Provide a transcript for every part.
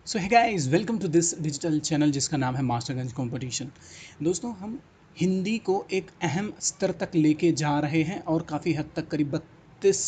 So hi guys, welcome to this digital channel जिसका नाम है मास्टरगंज कंपटीशन। दोस्तों, हम हिंदी को एक अहम स्तर तक लेके जा रहे हैं और काफ़ी हद तक करीब 32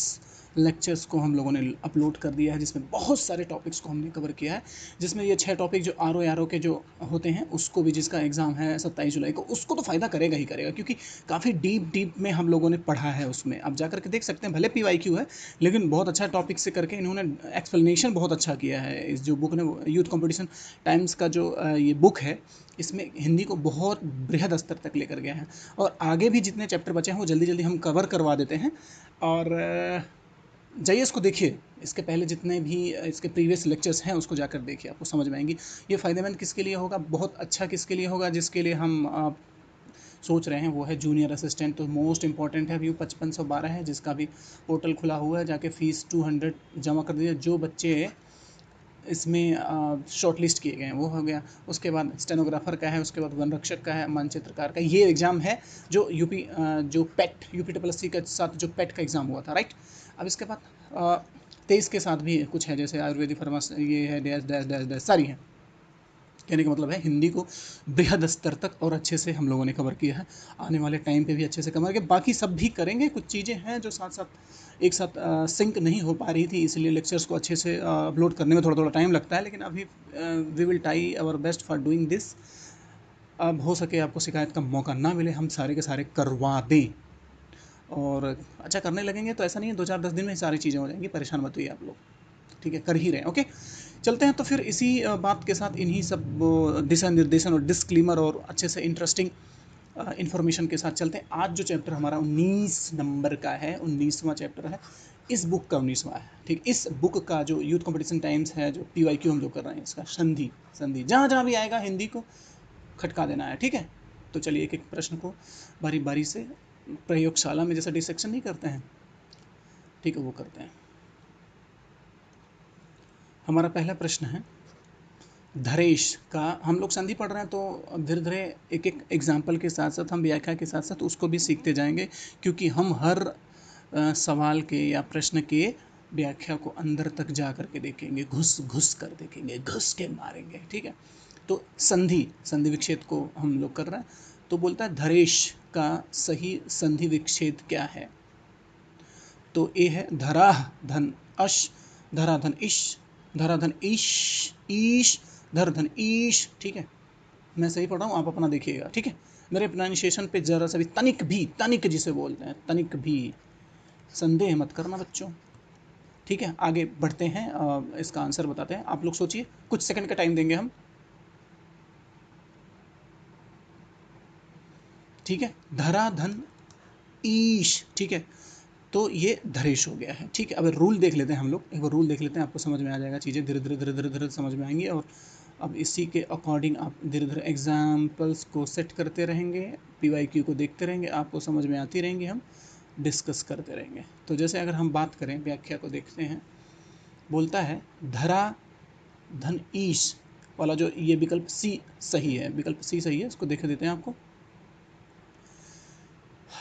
लेक्चर्स को हम लोगों ने अपलोड कर दिया है, जिसमें बहुत सारे टॉपिक्स को हमने कवर किया है। जिसमें ये 6 टॉपिक जो आर ओ के जो होते हैं, उसको भी जिसका एग्ज़ाम है 27 जुलाई को, उसको तो फ़ायदा करेगा ही करेगा, क्योंकि काफ़ी डीप डीप में हम लोगों ने पढ़ा है। उसमें आप जा करके देख सकते हैं, भले PYQ है लेकिन बहुत अच्छा टॉपिक से करके इन्होंने एक्सप्लेनेशन बहुत अच्छा किया है। इस जो बुक ने यूथ कंपटीशन टाइम्स का जो ये बुक है, इसमें हिंदी को बहुत बृहद स्तर तक लेकर गया है। और आगे भी जितने चैप्टर बचे हैं वो जल्दी जल्दी हम कवर करवा देते हैं। और जाइए इसको देखिए। इसके पहले जितने भी इसके प्रीवियस लेक्चर्स हैं उसको जाकर देखिए, आपको समझ में आएंगी। ये फ़ायदेमंद किसके लिए होगा, बहुत अच्छा किसके लिए होगा, जिसके लिए हम सोच रहे हैं, वो है जूनियर असिस्टेंट। तो मोस्ट इंपॉर्टेंट है, अभी 5512 है, जिसका भी पोर्टल खुला हुआ है, जाके फ़ीस 200 जमा कर दीजिए। जो बच्चे इसमें शॉर्ट लिस्ट किए गए हैं वो हो गया। उसके बाद स्टेनोग्राफर का है, उसके बाद वन रक्षक का है, मानचित्रकार का। ये एग्ज़ाम है जो जो पेट UP के साथ जो पेट का एग्ज़ाम हुआ था, राइट। अब इसके बाद 23 के साथ भी कुछ है, जैसे आयुर्वेदिक फार्मासी, ये है डैश डैश डैश डैश सारी हैं। कहने का मतलब है, हिंदी को बृहद स्तर तक और अच्छे से हम लोगों ने कवर किया है। आने वाले टाइम पे भी अच्छे से कवर किया, बाकी सब भी करेंगे। कुछ चीज़ें हैं जो साथ साथ एक साथ सिंक नहीं हो पा रही थी, इसलिए लेक्चर्स को अच्छे से अपलोड करने में थोड़ा थोड़ा टाइम लगता है, लेकिन अभी we will try our best for doing this. अब हो सके आपको शिकायत का मौका ना मिले, हम सारे के सारे करवा दें। और अच्छा करने लगेंगे तो ऐसा नहीं है 2-4-10 दिन में ही सारी चीज़ें हो जाएंगी, परेशान मत होइए आप लोग। ठीक है, कर ही रहे हैं। ओके, चलते हैं तो फिर इसी बात के साथ, इन्हीं सब दिशा निर्देशन और डिस्क्लेमर और अच्छे से इंटरेस्टिंग इन्फॉर्मेशन के साथ चलते हैं। आज जो चैप्टर हमारा 19 नंबर का है, 19वां चैप्टर है, इस बुक का 19वां है। ठीक, इस बुक का जो यूथ कंपटीशन टाइम्स है, जो PYQ हम जो कर रहे हैं, इसका संधि संधि जहाँ जहाँ भी आएगा हिंदी को खटका देना है। ठीक है, तो चलिए एक एक प्रश्न को बारी बारी से, प्रयोगशाला में जैसा डिसेक्शन नहीं करते हैं, ठीक है, वो करते हैं। हमारा पहला प्रश्न है, धरेश का हम लोग संधि पढ़ रहे हैं, तो अब धीरे धीरे एक एक एग्जाम्पल के साथ साथ हम व्याख्या के साथ साथ उसको भी सीखते जाएंगे, क्योंकि हम हर सवाल के या प्रश्न के व्याख्या को अंदर तक जा करके देखेंगे, घुस घुस कर देखेंगे, घुस के मारेंगे। ठीक है, तो संधि संधि विच्छेद को हम लोग कर रहे हैं। तो बोलता है, धरेश का सही संधि विच्छेद क्या है। तो ए है धरा धन अश, धरा धन इश, धरा धन इश, ईश, धर धन ईश। ठीक है, मैं सही पढ़ रहा हूँ, आप अपना देखिएगा। ठीक है, मेरे प्रोनाउंसिएशन पे जरा सा भी तनिक जिसे बोलते हैं, तनिक भी संदेह मत करना बच्चों। ठीक है, आगे बढ़ते हैं, इसका आंसर बताते हैं। आप लोग सोचिए, कुछ सेकंड का टाइम देंगे हम। ठीक है, धरा धन ईश। ठीक है, तो ये धरेश हो गया है। ठीक है, अब रूल देख लेते हैं हम लोग, एक बार रूल देख लेते हैं, आपको समझ में आ जाएगा, चीज़ें धीरे धीरे धीरे धीरे धीरे समझ में आएंगी। और अब इसी के अकॉर्डिंग आप धीरे धीरे एग्जाम्पल्स को सेट करते रहेंगे, PYQ को देखते रहेंगे, आपको समझ में आती रहेंगी, हम डिस्कस करते रहेंगे। तो जैसे अगर हम बात करें, व्याख्या को देखते हैं, बोलता है धरा धन ईश वाला जो ये विकल्प सी सही है, विकल्प सी सही है, इसको देख देते हैं आपको।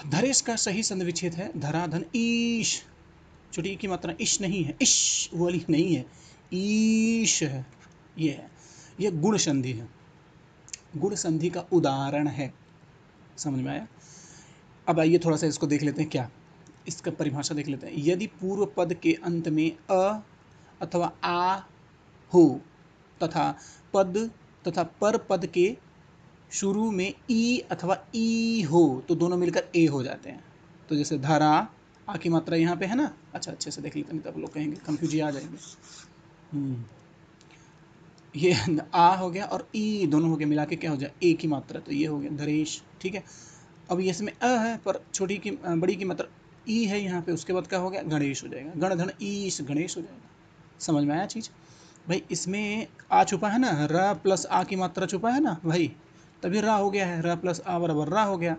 धरेश का सही संधि विच्छेद है धरा धन ईश। छोटी की मात्रा इश नहीं है, इश वाली नहीं है, ईश है। ये है, ये गुण संधि है, गुण संधि का उदाहरण है। समझ में आया। अब आइए थोड़ा सा इसको देख लेते हैं, क्या इसका परिभाषा देख लेते हैं। यदि पूर्व पद के अंत में अ अथवा आ हो तथा पद तथा पर पद के शुरू में ई अथवा ई हो, तो दोनों मिलकर ए हो जाते हैं। तो जैसे धारा, आ की मात्रा यहाँ पे है ना, अच्छा अच्छे से देख लेते हैं, तब लोग कहेंगे, कंफ्यूज आ जाएंगे। ये आ हो गया और ई दोनों हो गए, मिला के क्या हो जाए, ए की मात्रा, तो ये हो गया धरेश। ठीक है, अब ये इसमें अ है, पर छोटी की बड़ी की मात्रा ई है यहाँ पे, उसके बाद क्या हो गया, गणेश हो जाएगा, गण धन ईश, गणेश हो जाएगा। समझ में आया चीज़ भाई। इसमें आ छुपा है ना, र प्लस आ की मात्रा छुपा है ना भाई, तभी रा हो गया है, र प्लस आ बराबर रा हो गया।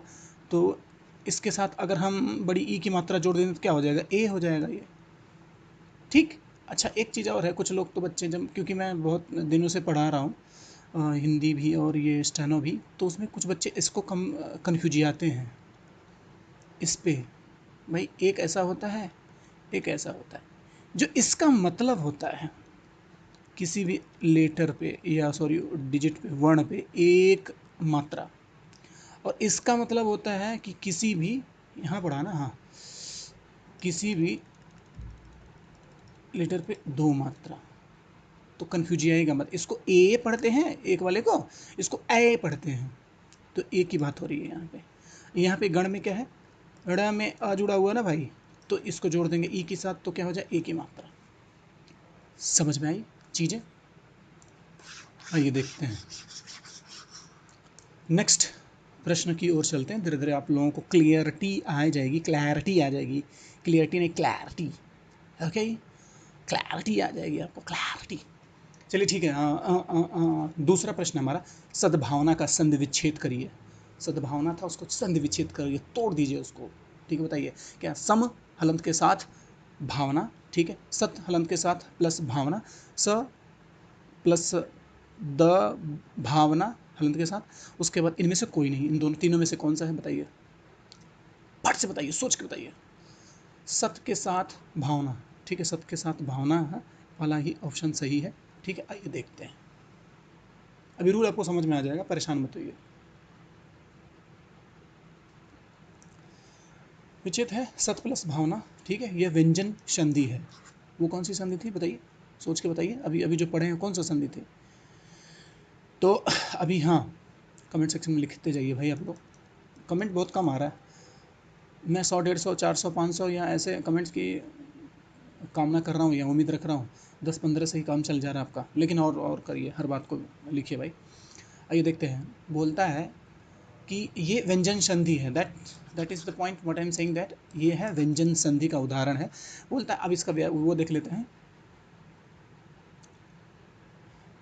तो इसके साथ अगर हम बड़ी ई की मात्रा जोड़ दें तो क्या हो जाएगा, ए हो जाएगा ये। ठीक, अच्छा एक चीज़ और है, कुछ लोग तो बच्चे जब, क्योंकि मैं बहुत दिनों से पढ़ा रहा हूँ हिंदी भी और ये स्टेनो भी, तो उसमें कुछ बच्चे इसको कम कन्फ्यूजियाते हैं इस पे। भाई एक ऐसा होता है, एक ऐसा होता है, जो इसका मतलब होता है किसी भी लेटर पे या सॉरी डिजिट पे, वर्ण पे एक मात्रा, और इसका मतलब होता है कि किसी भी, यहाँ पढ़ा ना, हाँ, किसी भी लेटर पे दो मात्रा, तो कन्फ्यूज आएगा मत। इसको ए पढ़ते हैं एक वाले को, इसको ए पढ़ते हैं, तो ए की बात हो रही है यहाँ पे। यहाँ पे गण में क्या है, ड़ में आ जुड़ा हुआ ना भाई, तो इसको जोड़ देंगे ई के साथ, तो क्या हो जाए, ए की मात्रा। समझ में आई चीज़ें? आइए देखते हैं नेक्स्ट प्रश्न की ओर चलते हैं। धीरे धीरे आप लोगों को क्लियरिटी आ जाएगी, क्लैरिटी आ जाएगी, क्लियरिटी नहीं क्लैरिटी, ओके, क्लैरिटी आ जाएगी आपको, क्लैरिटी। चलिए ठीक है। दूसरा प्रश्न हमारा, सद्भावना का संधि विच्छेद करिए। सद्भावना था, उसको संधि विच्छेद करिए, तोड़ दीजिए उसको। ठीक है, बताइए क्या। सम हलंत के साथ भावना, ठीक है, सत हलंत के साथ प्लस भावना, स प्लस द भावना हलंत के साथ, उसके बाद इनमें से कोई नहीं, इन दोनों तीनों में से कौन सा है बताइए, फट से बताइए, सोच के बताइए। सत के साथ भावना, ठीक है, सत के साथ भावना वाला ही ऑप्शन सही है। ठीक है, आइए देखते हैं। अभी रूल आपको समझ में आ जाएगा, परेशान मत होइए। विच्छेद है सत प्लस भावना, ठीक है, यह व्यंजन संधि है। वो कौन सी संधि थी बताइए, सोच के बताइए। अभी अभी जो पढ़े हैं कौन सा संधि थी, तो अभी हाँ, कमेंट सेक्शन में लिखते जाइए भाई आप लोग। कमेंट बहुत कम आ रहा है, मैं 100 150 400 500 या ऐसे कमेंट्स की कामना कर रहा हूँ या उम्मीद रख रहा हूँ। 10-15 से ही काम चल जा रहा है आपका, लेकिन और करिए, हर बात को लिखिए भाई। आइए देखते हैं। बोलता है कि ये व्यंजन संधि है, that is the point what I am saying, that ये है व्यंजन संधि का उदाहरण है। बोलता है, अब इसका वो देख लेते हैं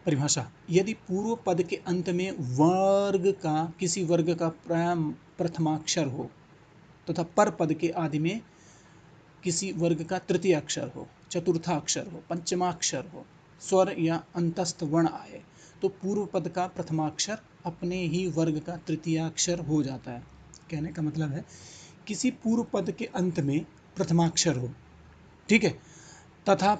परिभाषा। यदि पूर्व पद के अंत में वर्ग का, किसी वर्ग का प्रथमाक्षर हो तथा पर पद के आदि में किसी वर्ग का तृतीय अक्षर हो, चतुर्थाक्षर हो, पंचमाक्षर हो, स्वर या अंतस्थ वर्ण आए, तो पूर्व पद का प्रथमाक्षर अपने ही वर्ग का तृतीयाक्षर हो जाता है। कहने का मतलब है, किसी पूर्व पद के अंत में प्रथमाक्षर हो, ठीक है, तथा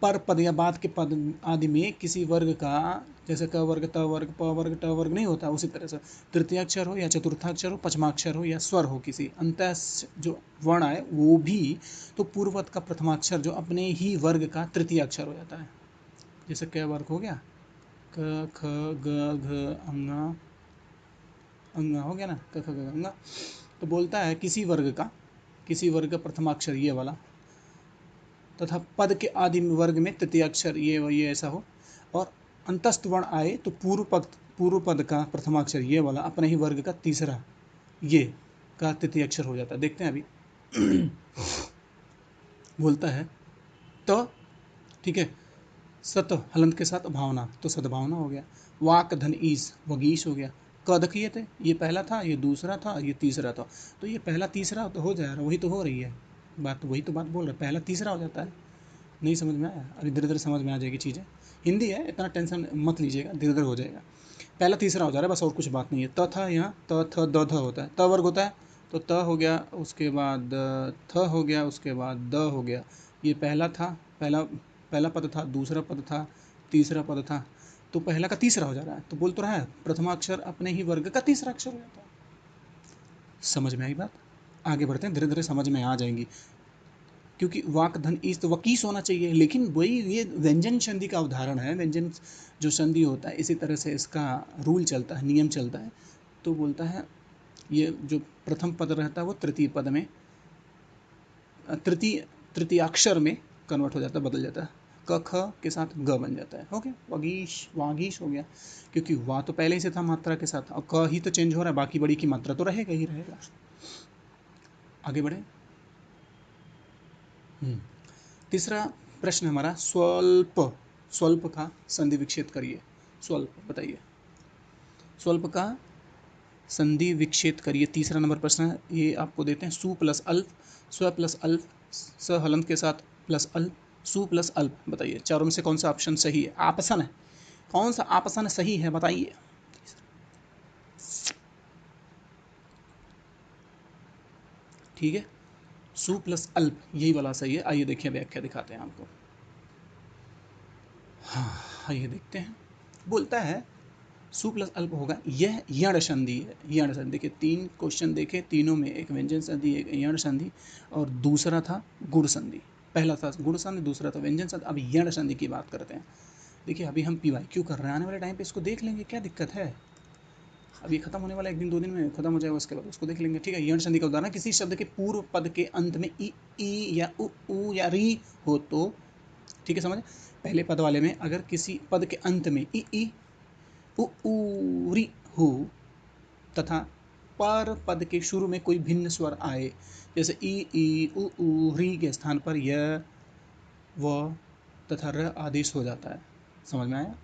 पर पद या बाद के पद आदि में किसी वर्ग का, जैसे क वर्ग, त वर्ग, प वर्ग, ट वर्ग नहीं होता, उसी तरह से तृतीयाक्षर हो या चतुर्थाक्षर हो, पंचमाक्षर हो या स्वर हो, किसी अंत जो वर्ण आए वो भी, तो पूर्व पद का प्रथमाक्षर जो अपने ही वर्ग का तृतीय अक्षर हो जाता है। जैसे क वर्ग हो गया, क ख ग घ अंगा, अंगा हो गया ना, क ख ग अंगा। तो बोलता है किसी वर्ग का प्रथमाक्षर ये वाला, तथा पद के आदि वर्ग में तृतीय अक्षर ये ऐसा हो, और अंतस्थ वर्ण आए तो पूर्व पद का प्रथमाक्षर ये वाला अपने ही वर्ग का तीसरा ये का तृतीय अक्षर हो जाता है। देखते हैं अभी। बोलता है तो, ठीक है, सत हलंत के साथ भावना, तो सद्भावना हो गया। वाक धन ईस, वगीश हो गया। क देखिए थे, ये पहला था, ये दूसरा था, ये तीसरा था, तो ये पहला तीसरा तो हो जा रहा, वही तो हो रही है बात, वही तो बात बोल रहे, पहला तीसरा हो जाता है। नहीं समझ में आया? अभी धीरे धीरे समझ में आ जाएगी चीज़ें। हिंदी है, इतना टेंशन मत लीजिएगा, धीरे धीरे हो जाएगा। पहला तीसरा हो जा रहा है बस, और कुछ बात नहीं है। त था, यहाँ त थ द ध होता है, त वर्ग होता है, तो त हो गया, उसके बाद थ हो गया, उसके बाद द हो गया। ये पहला था, पहला पद था, दूसरा पद था, तीसरा पद था, तो पहला का तीसरा हो जा रहा है। तो बोल तो रहा है, प्रथमाक्षर अपने ही वर्ग का तीसरा अक्षर हो जाता है। समझ में आई बात? आगे बढ़ते हैं, धीरे धीरे समझ में आ जाएंगी। क्योंकि वाक धन ईस तो वकीस होना चाहिए, लेकिन वही ये व्यंजन संधि का उदाहरण है। व्यंजन जो संधि होता है, इसी तरह से इसका रूल चलता है, नियम चलता है। तो बोलता है, ये जो प्रथम पद रहता है वो तृतीय पद में, तृतीय अक्षर में कन्वर्ट हो जाता है, बदल जाता है। क ख के साथ ग बन जाता है, ओके, वगीश वागीश हो गया। क्योंकि वा तो पहले ही से था मात्रा के साथ, और क ही तो चेंज हो रहा है, बाकी बड़ी की मात्रा तो रहेगा ही रहेगा। आगे बढ़े। तीसरा प्रश्न हमारा, स्वल्प का संधि विच्छेद करिए। स्वल्प बताइए, स्वल्प का संधि विच्छेद करिए। तीसरा नंबर प्रश्न है, ये आपको देते हैं सु प्लस अल्प, स्व प्लस अल्प, स हलंत के साथ प्लस अल्प, सु प्लस अल्प। बताइए चारों में से कौन सा ऑप्शन सही है, आपसन है, कौन सा आपसन सही है बताइए। ठीक है, सु प्लस अल्प यही वाला सही है। आइए देखिए, व्याख्या दिखाते हैं आपको। हाँ, ये देखते हैं। बोलता है सु प्लस अल्प होगा, यह यण संधि है। यण संधि, देखिए 3 क्वेश्चन देखे, तीनों में एक व्यंजन संधि, एक यण संधि और दूसरा था गुण संधि। पहला था गुण संधि, दूसरा था व्यंजन संधि, अब यण संधि की बात करते हैं। देखिए अभी हम PYQ कर रहे हैं, आने वाले टाइम पे इसको देख लेंगे, क्या दिक्कत है। अभी खत्म होने वाला, 1 दिन 2 दिन में खत्म हो जाएगा, उसके बाद उसको देख लेंगे, ठीक है। यण संधि का उदाहरण, किसी शब्द के पूर्व पद के अंत में ई या उ या री हो तो, ठीक है, समझ। पहले पद वाले में अगर किसी पद के अंत में ई उ री हो तथा पर पद के शुरू में कोई भिन्न स्वर आए, जैसे ई उ री के स्थान पर य व तथा र आदेश हो जाता है। समझ में आया।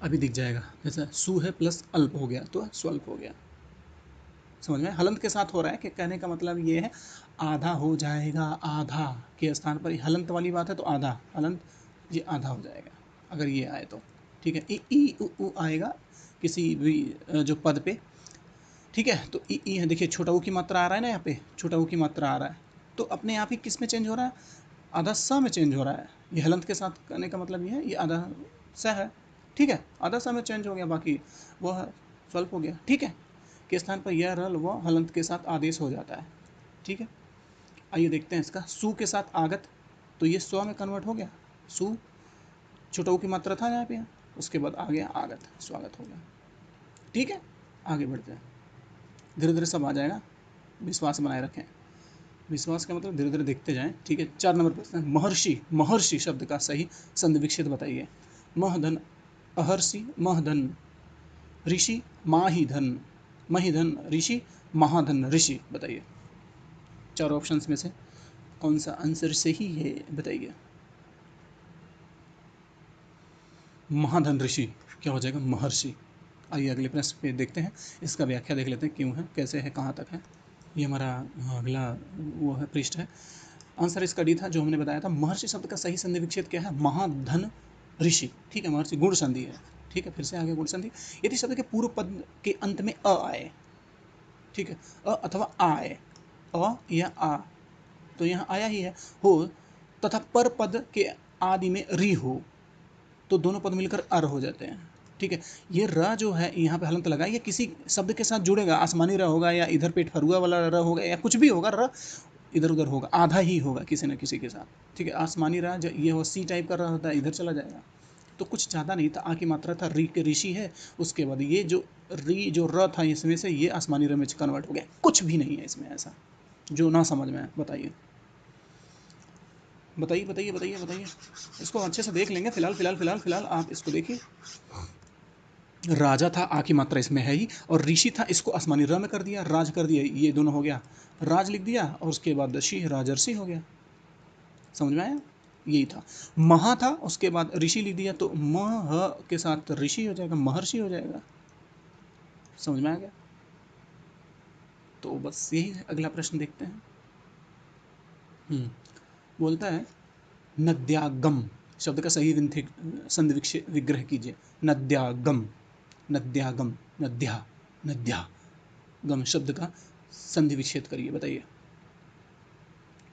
अभी दिख जाएगा, जैसे सु है प्लस अल्प हो गया तो स्वल्प हो गया। समझ में। हलंत के साथ हो रहा है कि कहने का मतलब ये है आधा हो जाएगा, आधा के स्थान पर हलंत वाली बात है तो आधा, हलंत ये आधा हो जाएगा अगर ये आए तो, ठीक है। ई उ आएगा किसी भी जो पद पे, ठीक है। तो ई है, देखिए छोटा ऊ की मात्रा आ रहा है ना, यहाँ पे छोटा ऊ की मात्रा आ रहा है, तो अपने आप ही किस में चेंज हो रहा है, आधा स में चेंज हो रहा है। ये हलंत के साथ करने का मतलब ये है, ये आधा स है, ठीक है, आधा स में चेंज हो गया, बाकी वह स्वल्प हो गया, ठीक है। के स्थान पर यह रल व हलंत के साथ आदेश हो जाता है, ठीक है। आइए देखते हैं इसका, सु के साथ आगत, तो ये स्व में कन्वर्ट हो गया, सु छोटा ऊ की मात्रा था यहाँ पे, उसके बाद आ गया आगत, स्वागत हो गया, ठीक है। आगे बढ़ते हैं, धीरे धीरे सब आ जाएगा, विश्वास बनाए रखें। विश्वास का मतलब धीरे धीरे देखते जाएं, ठीक है। 4 नंबर प्रश्न, महर्षि, महर्षि शब्द का सही संधि विच्छेद बताइए। महधन अहर्षि, महधन ऋषि, माहिधन महिधन ऋषि, महाधन ऋषि, बताइए 4 ऑप्शंस में से कौन सा आंसर सही है, बताइए। महाधन ऋषि क्या हो जाएगा, महर्षि। आइए अगले प्रश्न पे देखते हैं, इसका व्याख्या देख लेते हैं, क्यों है, कैसे है, कहाँ तक है। ये हमारा अगला वो है पृष्ठ है। आंसर इसका डी था जो हमने बताया था। महर्षि शब्द का सही संधि विच्छेद क्या है, महाधन ऋषि, ठीक है। महर्षि गुण संधि है, ठीक है। फिर से आगे गुण संधि, यदि शब्द के पूर्व पद के अंत में अ आए, ठीक है, अ अथवा आ आए, अ या आ, तो यहाँ आया ही है, हो तथा पर पद के आदि में री हो, तो दोनों पद मिलकर अर हो जाते हैं, ठीक है। ये र जो है यहाँ पे हलंत लगा, ये किसी शब्द के साथ जुड़ेगा, आसमानी र होगा या इधर पेट फरुआ वाला र होगा या कुछ भी होगा, र इधर उधर होगा, आधा ही होगा किसी न किसी के साथ, ठीक है। आसमानी र ये हो सी टाइप का र होता है, इधर चला जाएगा, तो कुछ ज़्यादा नहीं था। आ की मात्रा था, री के ऋषि है, उसके बाद ये जो री जो र था इसमें से ये आसमानी र में कन्वर्ट हो गया, कुछ भी नहीं है इसमें ऐसा जो ना समझ में आए, बताइए बताइए बताइए बताइए बताइए। इसको अच्छे से देख लेंगे, फिलहाल फिलहाल फिलहाल फिलहाल आप इसको देखिए। राजा था, आ की मात्रा इसमें है ही, और ऋषि था, इसको आसमानी र में कर दिया, राज कर दिया, ये दोनों हो गया, राज लिख दिया, और उसके बाद ऋषि, राजर्षि हो गया। समझ में आया, यही था। महा था, उसके बाद ऋषि लिख दिया, तो मह के साथ ऋषि हो जाएगा, महर्षि हो जाएगा। समझ में आ गया। तो बस यही है, अगला प्रश्न देखते हैं। बोलता है नद्यागम शब्द का सही संधि विग्रह कीजिए। नद्यागम, नद्यागम, नद्या, नद्या गम शब्द का संधि विच्छेद करिए, बताइए।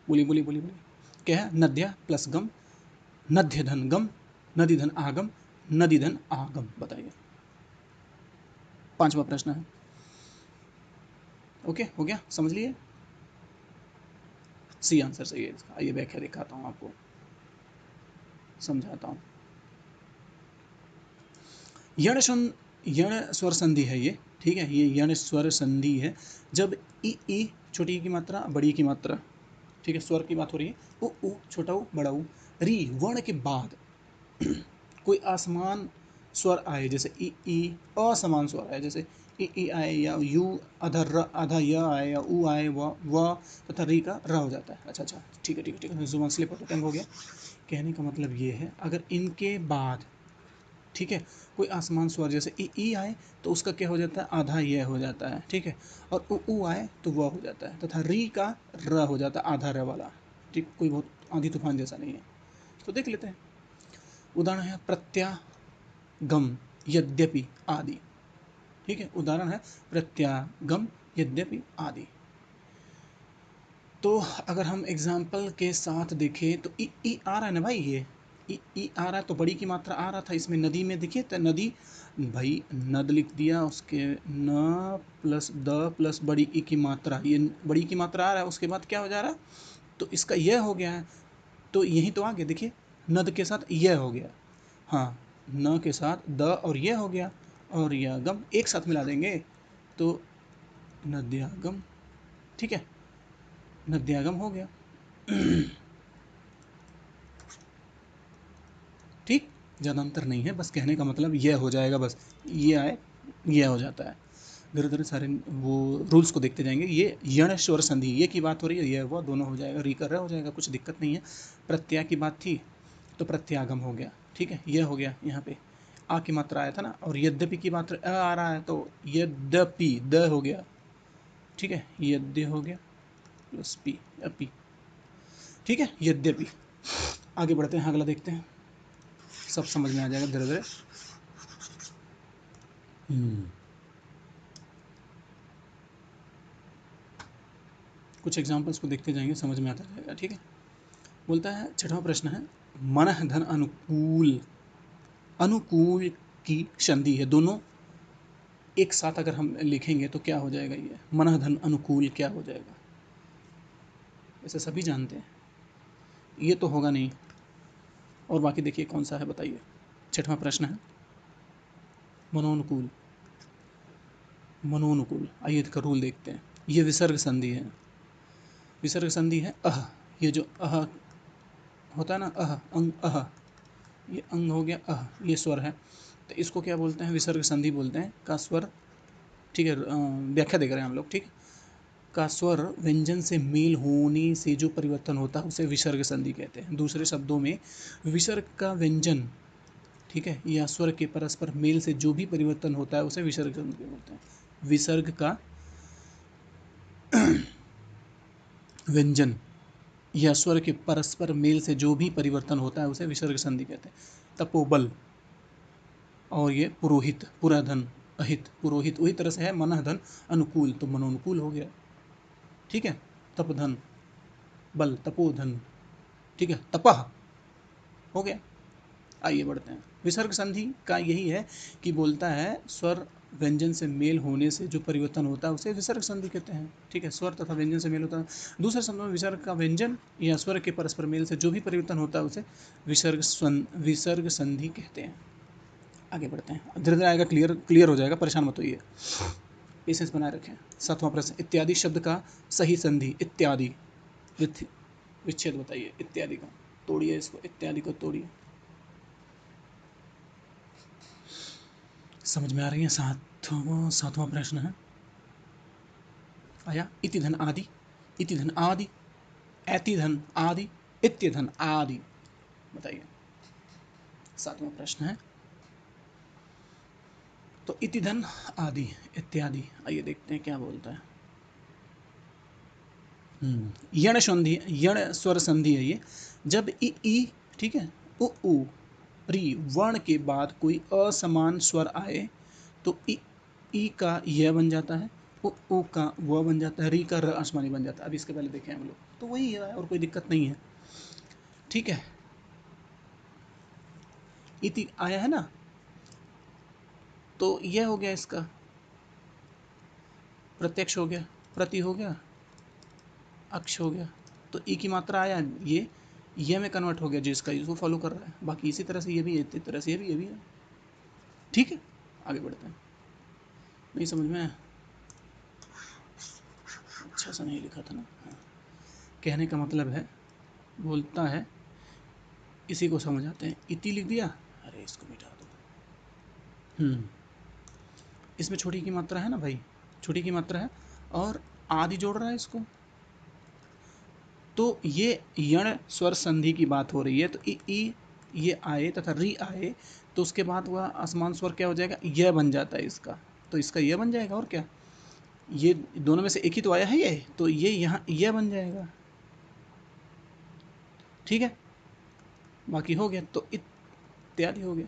बोलिए बोलिए बोलिए बोलिए। क्या है, नद्या प्लस गम, नद्य धन गम, नदी धन आगम, नदी धन आगम, बताइए। 5वां प्रश्न है। ओके, हो गया, समझ लिए। सी आंसर सही है इसका। आइए व्याख्या दिखाता हूँ आपको, समझाता हूँ। यण स्वर संधि है ये, ठीक है। ये यण स्वर संधि है जब ई छोटी ई की मात्रा, बड़ी की मात्रा, ठीक है, स्वर की बात हो रही है, उ छोटा ऊ बड़ा ऊ, री वर्ण के बाद कोई आसमान स्वर आए, जैसे ई असमान स्वर आए, जैसे ई आए, या यू आधा य आए, या ऊ आए, व तथा री का र हो जाता है। अच्छा अच्छा, ठीक है ठीक है ठीक है, जुबान स्लिप हो गया। कहने का मतलब ये है, अगर इनके बाद, ठीक है, कोई आसमान स्वर जैसे ई आए तो उसका क्या हो जाता है, आधा यह हो जाता है, ठीक है। और उ आए तो वह हो जाता है, तथा री का र हो जाता है, आधा र वाला, ठीक। कोई बहुत आंधी तूफान जैसा नहीं है। तो देख लेते हैं, उदाहरण है प्रत्यागम, यद्यपि, आदि, ठीक है। उदाहरण है प्रत्यागम, यद्यपि, आदि। तो अगर हम एग्जाम्पल के साथ देखें तो ई आ रहा है ना भाई, ये ई आ रहा है तो बड़ी की मात्रा आ रहा था इसमें, नदी में देखिए तो नदी, भाई नद लिख दिया, उसके न प्लस द प्लस बड़ी ई की मात्रा, ये बड़ी की मात्रा आ रहा है, उसके बाद क्या हो जा रहा है, तो इसका यह हो गया है, तो यही तो आ गया, देखिए नद के साथ यह हो गया, हाँ न के साथ द और यह हो गया, और यह गम एक साथ मिला देंगे तो नद्यागम, ठीक है, नद्यागम हो गया। ठीक, ज़्यादा अंतर नहीं है, बस कहने का मतलब यह हो जाएगा, बस ये आए यह हो जाता है। धीरे धीरे सारे वो रूल्स को देखते जाएंगे। ये यण स्वर संधि ये की बात हो रही है, यह वह दोनों हो जाएगा, रिकर हो जाएगा, कुछ दिक्कत नहीं है। प्रत्यय की बात थी तो प्रत्यागम हो गया, ठीक है, यह हो गया, यहाँ पे आ की मात्रा आया था ना, और यद्यपि की मात्रा अ आ रहा है तो यद्यपि द हो गया, ठीक है, यद्य हो गया प्लस पी अपी, ठीक है, यद्यपि। आगे बढ़ते हैं, अगला देखते हैं, सब समझ में आ जाएगा धीरे धीरे। कुछ एग्जाम्पल्स को देखते जाएंगे, समझ में आता जाएगा, ठीक है। बोलता है, छठवां प्रश्न है, मन धन अनुकूल, अनुकूल की संधि है, दोनों एक साथ अगर हम लिखेंगे तो क्या हो जाएगा, ये मन धन अनुकूल क्या हो जाएगा, ऐसे सभी जानते हैं, ये तो होगा नहीं। और बाकी देखिए कौन सा है बताइए। छठवां प्रश्न है, मनोनुकूल, मनोनुकूल, आइए इसका रूल देखते हैं। ये विसर्ग संधि है, विसर्ग संधि है अह, ये जो अह होता है ना, अह अंग अह, ये अंग हो गया अह, ये स्वर है, तो इसको क्या बोलते हैं, विसर्ग संधि बोलते हैं, का स्वर, ठीक है, व्याख्या देख रहे हैं हम लोग, ठीक है, का स्वर व्यंजन से मेल होने से जो परिवर्तन होता है उसे विसर्ग संधि कहते हैं। दूसरे शब्दों में विसर्ग का व्यंजन, ठीक है, या स्वर के परस्पर मेल से जो भी परिवर्तन होता है उसे विसर्ग संधि बोलते हैं। विसर्ग का व्यंजन या स्वर के परस्पर मेल से जो भी परिवर्तन होता है उसे विसर्ग संधि कहते हैं। तपोबल, और ये पुरोहित, पुराधन, अहित, पुरोहित, वही तरह से है मन धन अनुकूल, तो मनोनुकूल हो गया, ठीक है, तपधन, बल, तपोधन, ठीक है, तपह हो गया। आइए बढ़ते हैं। विसर्ग संधि का यही है कि बोलता है स्वर व्यंजन से मेल होने से जो परिवर्तन होता है उसे विसर्ग संधि कहते हैं, ठीक है, स्वर तथा व्यंजन से मेल होता है। दूसरे शब्दों में विसर्ग का व्यंजन या स्वर के परस्पर मेल से जो भी परिवर्तन होता है उसे विसर्ग संधि कहते हैं। आगे बढ़ते हैं, धीरे धीरे आएगा, क्लियर क्लियर हो जाएगा, परेशान मत होइए, पेशेंस बनाए रखें। सातवां प्रश्न, इत्यादि शब्द का सही संधि, इत्यादि विच्छेद बताइए, इत्यादि का तोड़िए, इसको इत्यादि को तोड़िए। समझ में आ रही है। सातवां प्रश्न है, आया, इति धन आदि, इति धन आदि, ऐति धन आदि, इत्य धन आदि, बताइए। सातवां प्रश्न है, तो इति धन आदि इत्यादि, आइए देखते हैं क्या बोलता है। यण संधि, यण स्वर संधि है ये, जब ई, ठीक है, उ री वर्ण के बाद कोई असमान स्वर आए तो ई का यह बन जाता है, उ का वह बन जाता है, री का र आसमानी बन जाता है। अब इसके पहले देखें हम लोग, तो वही है और कोई दिक्कत नहीं है, ठीक है। इति आया है ना, तो यह हो गया, इसका प्रत्यक्ष हो गया, प्रति हो गया, अक्ष हो गया, तो ई की मात्रा आया, ये में कन्वर्ट हो गया, जिसका इसको फॉलो कर रहा है। बाकी इसी तरह से ये भी है, इसी तरह से ये भी है, ठीक है। आगे बढ़ते हैं, नहीं समझ में आया, अच्छा सा नहीं लिखा था ना, हाँ। कहने का मतलब है, बोलता है, इसी को समझ आते हैं, इति लिख दिया, अरे इसको मिटा दो, इसमें छोटी की मात्रा है ना भाई, छोटी की मात्रा है, और आदि जोड़ रहा है इसको, तो ये यण स्वर संधि की बात हो रही है, तो ई ये आए तथा री आए, तो उसके बाद वह असमान स्वर क्या हो जाएगा, यह बन जाता है इसका, तो इसका यह बन जाएगा, और क्या, ये दोनों में से एक ही तो आया है ये, तो ये यहाँ यह बन जाएगा, ठीक है। बाकी हो गया, तो इत्यादि हो गया,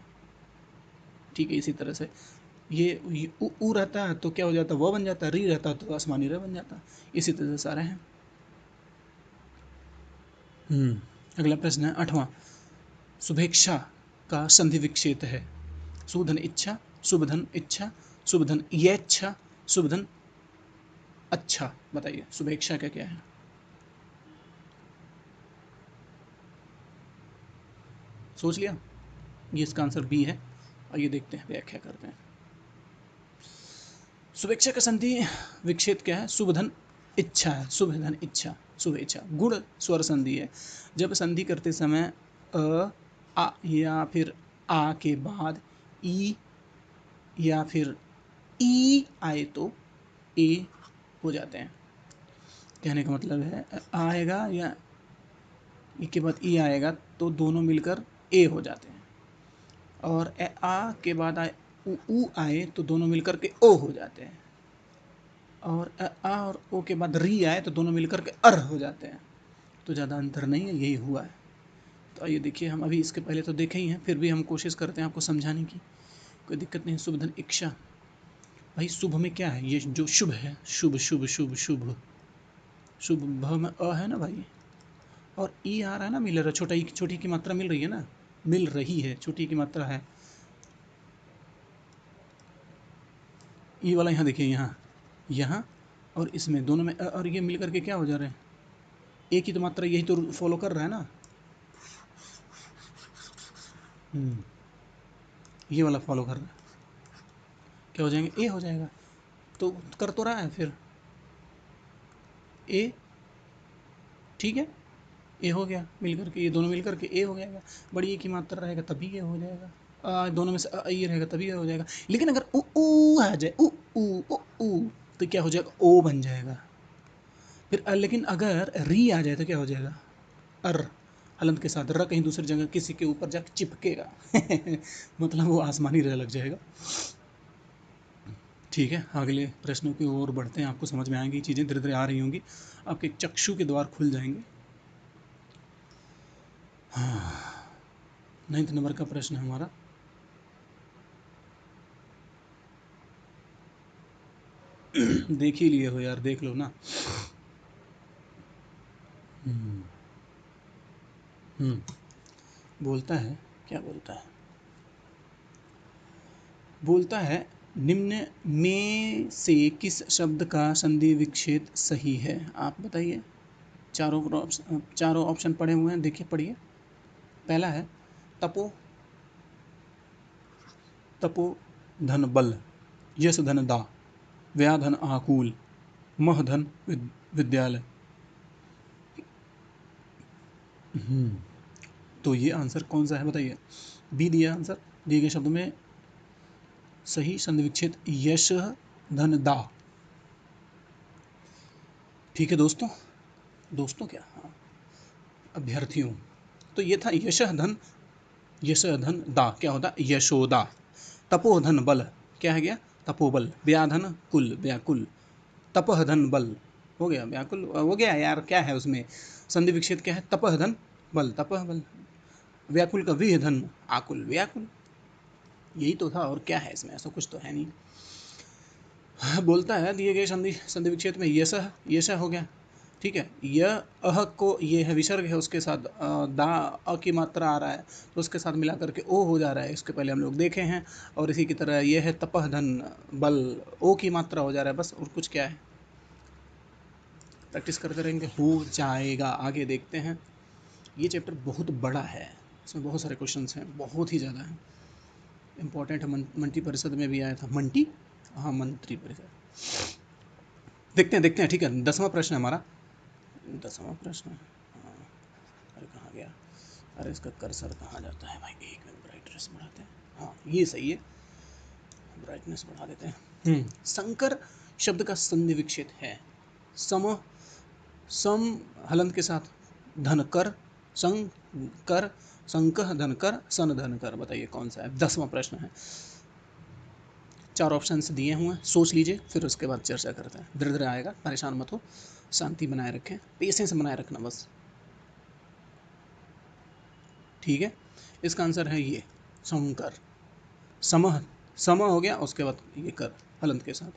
ठीक है। इसी तरह से ये उ रहता है तो क्या हो जाता है, वह बन जाता है, री रहता है तो आसमानी र बन जाता है, इसी तरह से सारे हैं। अगला प्रश्न है, आठवां, शुभेच्छा का संधि विच्छेद है? शुभ धन इच्छा, शुभ धन इच्छा, शुभ धन येच्छा, शुभ धन अच्छा। बताइए शुभेच्छा का क्या है? सोच लिया? ये इसका आंसर बी है। और ये देखते हैं, व्याख्या करते हैं। शुभेच्छा का संधि विच्छेद क्या है? शुभ धन इच्छा है। शुभ धन इच्छा, शुभेच्छा गुण स्वर संधि है। जब संधि करते समय आ या फिर आ के बाद ई या फिर ई आए तो ए हो जाते हैं। कहने का मतलब है आएगा या ई के बाद ई आएगा तो दोनों मिलकर ए हो जाते हैं, और आ के बाद आए ऊ आए तो दोनों मिलकर के ओ हो जाते हैं, और आ और ओ के बाद री आए तो दोनों मिलकर के अर हो जाते हैं। तो ज़्यादा अंतर नहीं है, यही हुआ है। तो आइए देखिए, हम अभी इसके पहले तो देखे ही हैं, फिर भी हम कोशिश करते हैं आपको समझाने की। कोई दिक्कत नहीं। शुभ धन इच्छा, भाई शुभ में क्या है? ये जो शुभ है, शुभ शुभ शुभ शुभ शुभ भ में अ है ना भाई, और ई आ रहा है ना, मिल रहा, छोटा ई, छोटी की मात्रा मिल रही है ना, मिल रही है, छोटी की मात्रा है। ई वाला यहाँ देखिए, यहाँ यहाँ और इसमें दोनों में और ये मिल करके क्या हो जा रहे हैं? एक ही तो मात्रा, यही तो फॉलो कर रहा है ना। ये वाला फॉलो कर रहा है, क्या हो जाएंगे? ए हो जाएगा। तो कर तो रहा है फिर ए, ठीक है, ए हो गया, मिल करके ये दोनों मिल करके ए हो जाएगा। बड़ी ए की मात्रा रहेगा तभी ये हो जाएगा। दोनों में से ये रहेगा तभी ये हो जाएगा। लेकिन अगर ऊ आ जाए, ऊ तो क्या हो जाएगा? ओ बन जाएगा। फिर लेकिन अगर री आ जाए तो क्या हो जाएगा? अर, हलंत के साथ र कहीं दूसरी जगह किसी के ऊपर जाकर चिपकेगा मतलब वो आसमानी र लग जाएगा। ठीक है, अगले प्रश्नों की ओर बढ़ते हैं। आपको समझ में आएंगी चीज़ें, धीरे धीरे आ रही होंगी, आपके चक्षु के द्वार खुल जाएंगे। हाँ, 9th नंबर का प्रश्न है हमारा। देख ही लिए हो यार, देख लो ना। हम्म, बोलता है, क्या बोलता है? बोलता है निम्न में से किस शब्द का संधि विच्छेद सही है? आप बताइए। चारों ऑप्शन पढ़े हुए हैं, देखिए पढ़िए। पहला है तपो, तपो धन बल, यश धन दा, व्या धन आकुल, मह धन विद्यालय। तो ये आंसर कौन सा है बताइए? बी दिया आंसर। दिए गए शब्द में सही संधि विच्छेद यश धन दा। ठीक है दोस्तों, दोस्तों क्या, हाँ, अभ्यर्थियों। तो ये था यश धन दा, क्या होता? यशोदा। तपोधन बल, क्या है गया? तपोबल। व्याधन कुल, व्याकुल। तपह धन बल, हो गया व्याकुल, हो गया यार, क्या है उसमें? संधि विच्छेद क्या है? तपह धन बल, तपह बल। व्याकुल का विह धन आकुल, व्याकुल। यही तो था, और क्या है इसमें? ऐसा कुछ तो है नहीं। बोलता है दिए गए संधि संधि विच्छेद में यशः, यशः हो गया, ठीक है। य अह को, ये है विसर्ग है, उसके साथ दा अ की मात्रा आ रहा है, तो उसके साथ मिला करके ओ हो जा रहा है। इसके पहले हम लोग देखे हैं। और इसी की तरह ये है तपह धन बल, ओ की मात्रा हो जा रहा है, बस, और कुछ क्या है? प्रैक्टिस करते रहेंगे, हो जाएगा। आगे देखते हैं। ये चैप्टर बहुत बड़ा है, इसमें बहुत सारे क्वेश्चंस हैं, बहुत ही ज़्यादा है। इंपॉर्टेंट है, मंत्री परिषद में भी आया था। मंटी, हाँ, मंत्री परिषद। देखते हैं, ठीक है। 10वां प्रश्न है हमारा। 10वां प्रश्न, हाँ, अरे कहाँ गया? अरे इसका कर्सर कहाँ जाता है भाई? एक मिनट, ब्राइटनेस बढ़ाते हैं। हाँ, ये सही है, ब्राइटनेस बढ़ा देते हैं। संकर शब्द का संधि विच्छेद है सम, सम हलंत के साथ धनकर, संकर, संकह धनकर, सन धनकर। बताइए कौन सा है? 10वां प्रश्न है। 4 ऑप्शंस दिए हुए हैं, सोच लीजिए, फिर उसके बाद चर्चा करते हैं। धीरे धीरे आएगा, परेशान मत हो, शांति बनाए रखें, पेशेंस बनाए रखना बस, ठीक है। इसका आंसर है ये संकर। समह, सम हो गया, उसके बाद ये कर हलंत के साथ।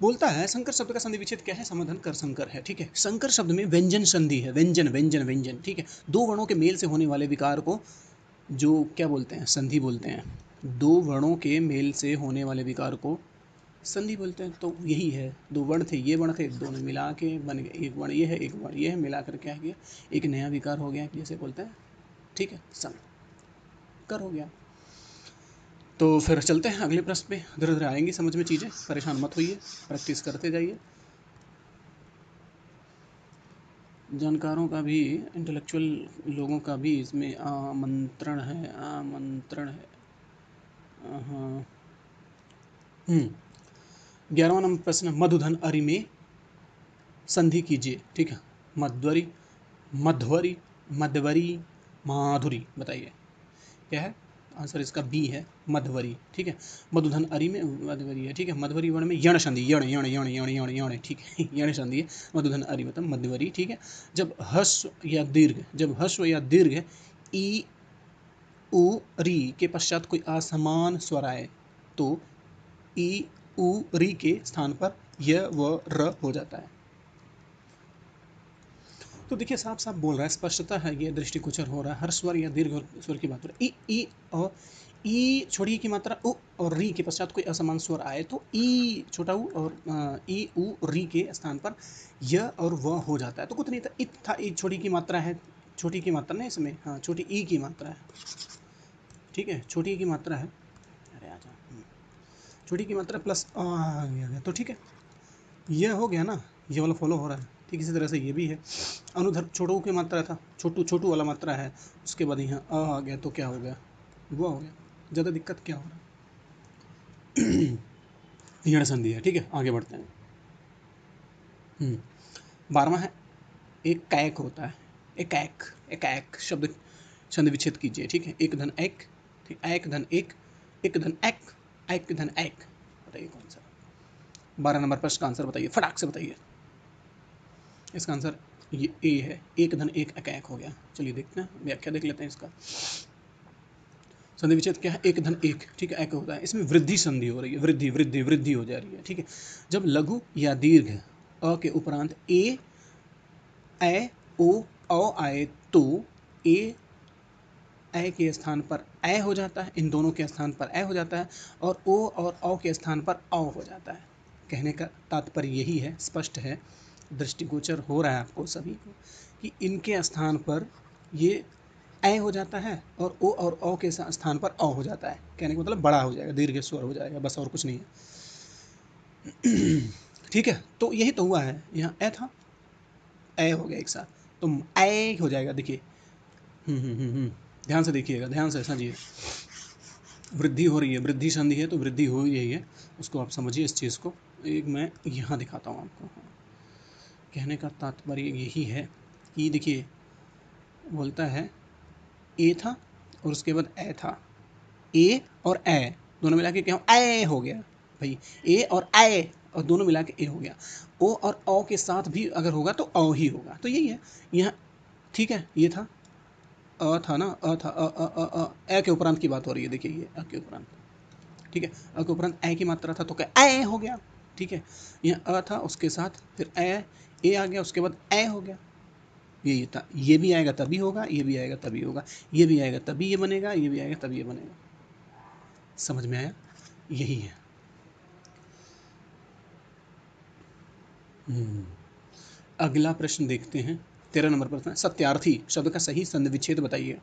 बोलता है संकर शब्द का संधि विच्छेद क्या है, समाधान कर संकर है। ठीक है, संकर शब्द में व्यंजन संधि है, व्यंजन व्यंजन व्यंजन। ठीक है, दो वर्णों के मेल से होने वाले विकार को जो क्या बोलते हैं, संधि बोलते हैं। दो वर्णों के मेल से होने वाले विकार को संधि बोलते हैं। तो यही है, दो वर्ण थे, ये वर्ण थे, दोनों मिला के बन गए, एक वर्ण ये है, एक वर्ण ये है, मिलाकर क्या है, एक नया विकार हो गया, जैसे बोलते हैं। ठीक है, संकर हो गया। तो फिर चलते हैं अगले प्रश्न पे, धीरे धीरे आएंगी समझ में चीज़ें, परेशान मत होइए, प्रैक्टिस करते जाइए। जानकारों का भी, इंटेलेक्चुअल लोगों का भी इसमें आमंत्रण है, आमंत्रण है। हाँ। 11वां नंबर प्रश्न, मधुधन अरि में संधि कीजिए। ठीक है, मध्वरी, मध्वरी, मध्वरी, माधुरी, बताइए क्या है आंसर। इसका बी है, मध्वरी। ठीक है, मधुधन अरि में मध्वरी है। ठीक है, मध्वरी वर्ण में यण संधि, यण यण यण यण यण यण। ठीक है, यण संधि है, मधुधन अरि मतलब मध्वरी। ठीक है, जब ह्रस्व या दीर्घ, जब ह्रस्व या दीर्घ ई उ री के पश्चात कोई असमान स्वर आए तो ई उ री के स्थान पर य व र हो जाता है। तो देखिए साफ साफ बोल रहा है, स्पष्टता है, ये दृष्टिगोचर हो रहा है। हर स्वर या दीर्घ स्वर की बात हो रही है। ई और ई छोटी की मात्रा उ और री के पश्चात कोई असमान स्वर आए तो ई छोटा उ और ई उ री के स्थान पर य और व हो जाता है। तो कुछ नहीं था, इत था, ई छोटी की मात्रा है, छोटी की मात्रा नहीं इसमें, हाँ छोटी ई की मात्रा है। ठीक है, छोटी की मात्रा है, अरे आजा, छोटी की मात्रा प्लस आ गया, तो ठीक है, ये हो गया ना, ये वाला फॉलो हो रहा है। ठीक इसी तरह से ये भी है, अनुधर्म छोटू की मात्रा था, छोटू छोटू वाला मात्रा है, उसके बाद यहाँ आ गया तो क्या हो गया, वो हो गया। ज़्यादा दिक्कत क्या हो रहा है, यण संधि है। ठीक है, आगे बढ़ते हैं। 12वां है, एक कैक होता है, एक कैक, एक कैक शब्द संधि विच्छेद कीजिए। ठीक है, एक धन एक, ठीक, एक धन एक धन एक धन एक, बताइए कौन सा। 12 नंबर प्रश्न का आंसर बताइए, फटाक से बताइए। इसका आंसर ये ए है, एक धन एक एकैक हो गया। चलिए देखते हैं, व्याख्या देख लेते हैं इसका। संधि विच्छेद क्या है, एक धन एक। ठीक है, एक होता है, इसमें वृद्धि संधि हो रही है, वृद्धि वृद्धि वृद्धि हो जा रही है। ठीक है, जब लघु या दीर्घ अ के उपरांत ए ओ औ आए तो ए के स्थान पर ए हो जाता है, इन दोनों के स्थान पर ए हो जाता है, और ओ और औ के स्थान पर औ हो जाता है। कहने का तात्पर्य यही है, स्पष्ट है, दृष्टिगोचर हो रहा है आपको सभी को, कि इनके स्थान पर ये ए हो जाता है और ओ और औ के स्थान पर औ हो जाता है। कहने का मतलब बड़ा हो जाएगा, दीर्घ स्वर हो जाएगा, बस और कुछ नहीं है। ठीक है, तो यही तो हुआ है, यहाँ ए था, ए हो गया एक साथ, तो ए हो जाएगा। देखिए, ध्यान से देखिएगा, ध्यान से समझिए, वृद्धि हो रही है, वृद्धि संधि है तो वृद्धि हो ही रही है, उसको आप समझिए इस चीज़ को। एक मैं यहाँ दिखाता हूँ आपको। कहने का तात्पर्य यही है कि देखिए, बोलता है ए था और उसके बाद ए था, ए और ए दोनों मिला के क्या ए हो गया भाई, ए और ए और दोनों मिला के ए हो गया। ओ और औ के साथ भी अगर होगा तो औ ही होगा, तो यही है यहाँ। ठीक है, ये था, अ था ना, अ था, ए के उपरांत की बात हो रही है। देखिए, ये अ के उपरांत, ठीक है, अ के उपरांत ए की मात्रा था तो क्या ए हो गया। ठीक है, यहाँ अ था, उसके साथ फिर ए आ गया, उसके बाद ए हो गया। ये था, ये भी आएगा तभी होगा, ये भी आएगा तभी होगा, ये भी आएगा तभी ये बनेगा, ये भी आएगा तभी ये बनेगा। समझ में आया, यही है। अगला प्रश्न देखते हैं, 13 नंबर प्रश्न, सत्यार्थी शब्द का सही संधि विच्छेद बताइए।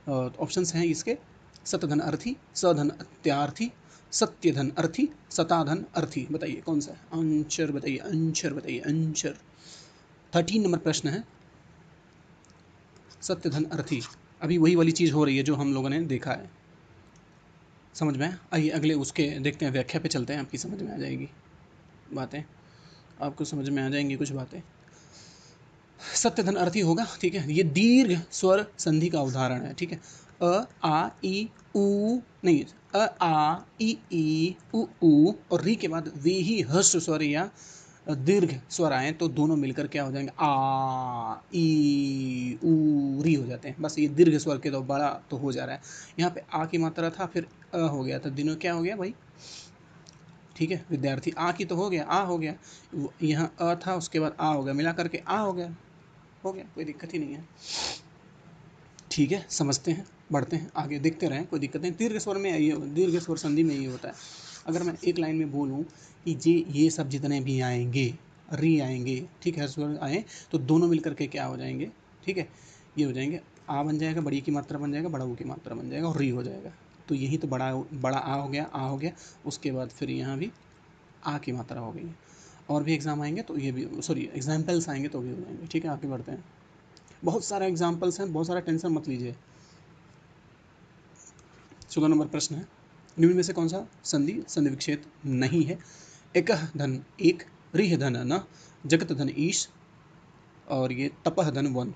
ऑप्शंस हैं इसके, सतधन अर्थी, सधन अत्यार्थी, सत्यधन अर्थी, सताधन अर्थी, बताइए कौन सा है आंसर, बताइए आंसर, बताइए आंसर। 13 नंबर प्रश्न है, सत्यधन अर्थी, अभी वही वाली चीज़ हो रही है जो हम लोगों ने देखा है। समझ में आइए, अगले उसके देखते हैं, व्याख्या पे चलते हैं, आपकी समझ में आ जाएगी बातें, आपको समझ में आ जाएंगी कुछ बातें। सत्यधन अर्थी होगा। ठीक है, ये दीर्घ स्वर संधि का उदाहरण है। ठीक है, अ आ ई उ नहीं, अ आ ई उ और री के बाद वे ही ह्रस्व स्वर या दीर्घ स्वर आए तो दोनों मिलकर क्या हो जाएंगे, आ ई उ री हो जाते हैं। बस ये दीर्घ स्वर के तो बड़ा तो हो जा रहा है। यहाँ पे आ की मात्रा था, फिर अ हो गया, तो दोनों क्या हो गया भाई, ठीक है, विद्यार्थी आ की तो हो गया, आ हो गया, यहाँ अ था उसके बाद आ हो गया, मिला करके आ हो गया, कोई दिक्कत ही नहीं है। ठीक है, समझते हैं, बढ़ते हैं आगे, देखते रहें, कोई दिक्कत नहीं। दीर्घ स्वर में दीर्घ स्वर संधि में ये होता है। अगर मैं एक लाइन में बोलूँ कि ये सब जितने भी आएंगे, री आएंगे, ठीक है, स्वर आए तो दोनों मिलकर के क्या हो जाएंगे, ठीक है, ये हो जाएंगे, आ बन जाएगा, बड़ी की मात्रा बन जाएगा, बड़ा ऊ की मात्रा बन जाएगा और री हो जाएगा। तो यही तो बड़ा आ हो गया, आ हो गया, उसके बाद फिर यहाँ भी आ की मात्रा हो गई। और भी एग्जाम आएंगे तो ये भी, सॉरी एग्जाम्पल्स आएंगे तो भी हो जाएंगे। ठीक है, आगे बढ़ते हैं। बहुत सारे एग्जाम्पल्स हैं, बहुत सारा टेंशन मत लीजिए। 16 नंबर प्रश्न है, निम्न में से कौन सा संधि संधि विच्छेद नहीं है? एक धन एक, रिह धन न, जगत धन ईश, और ये तपह धन वन।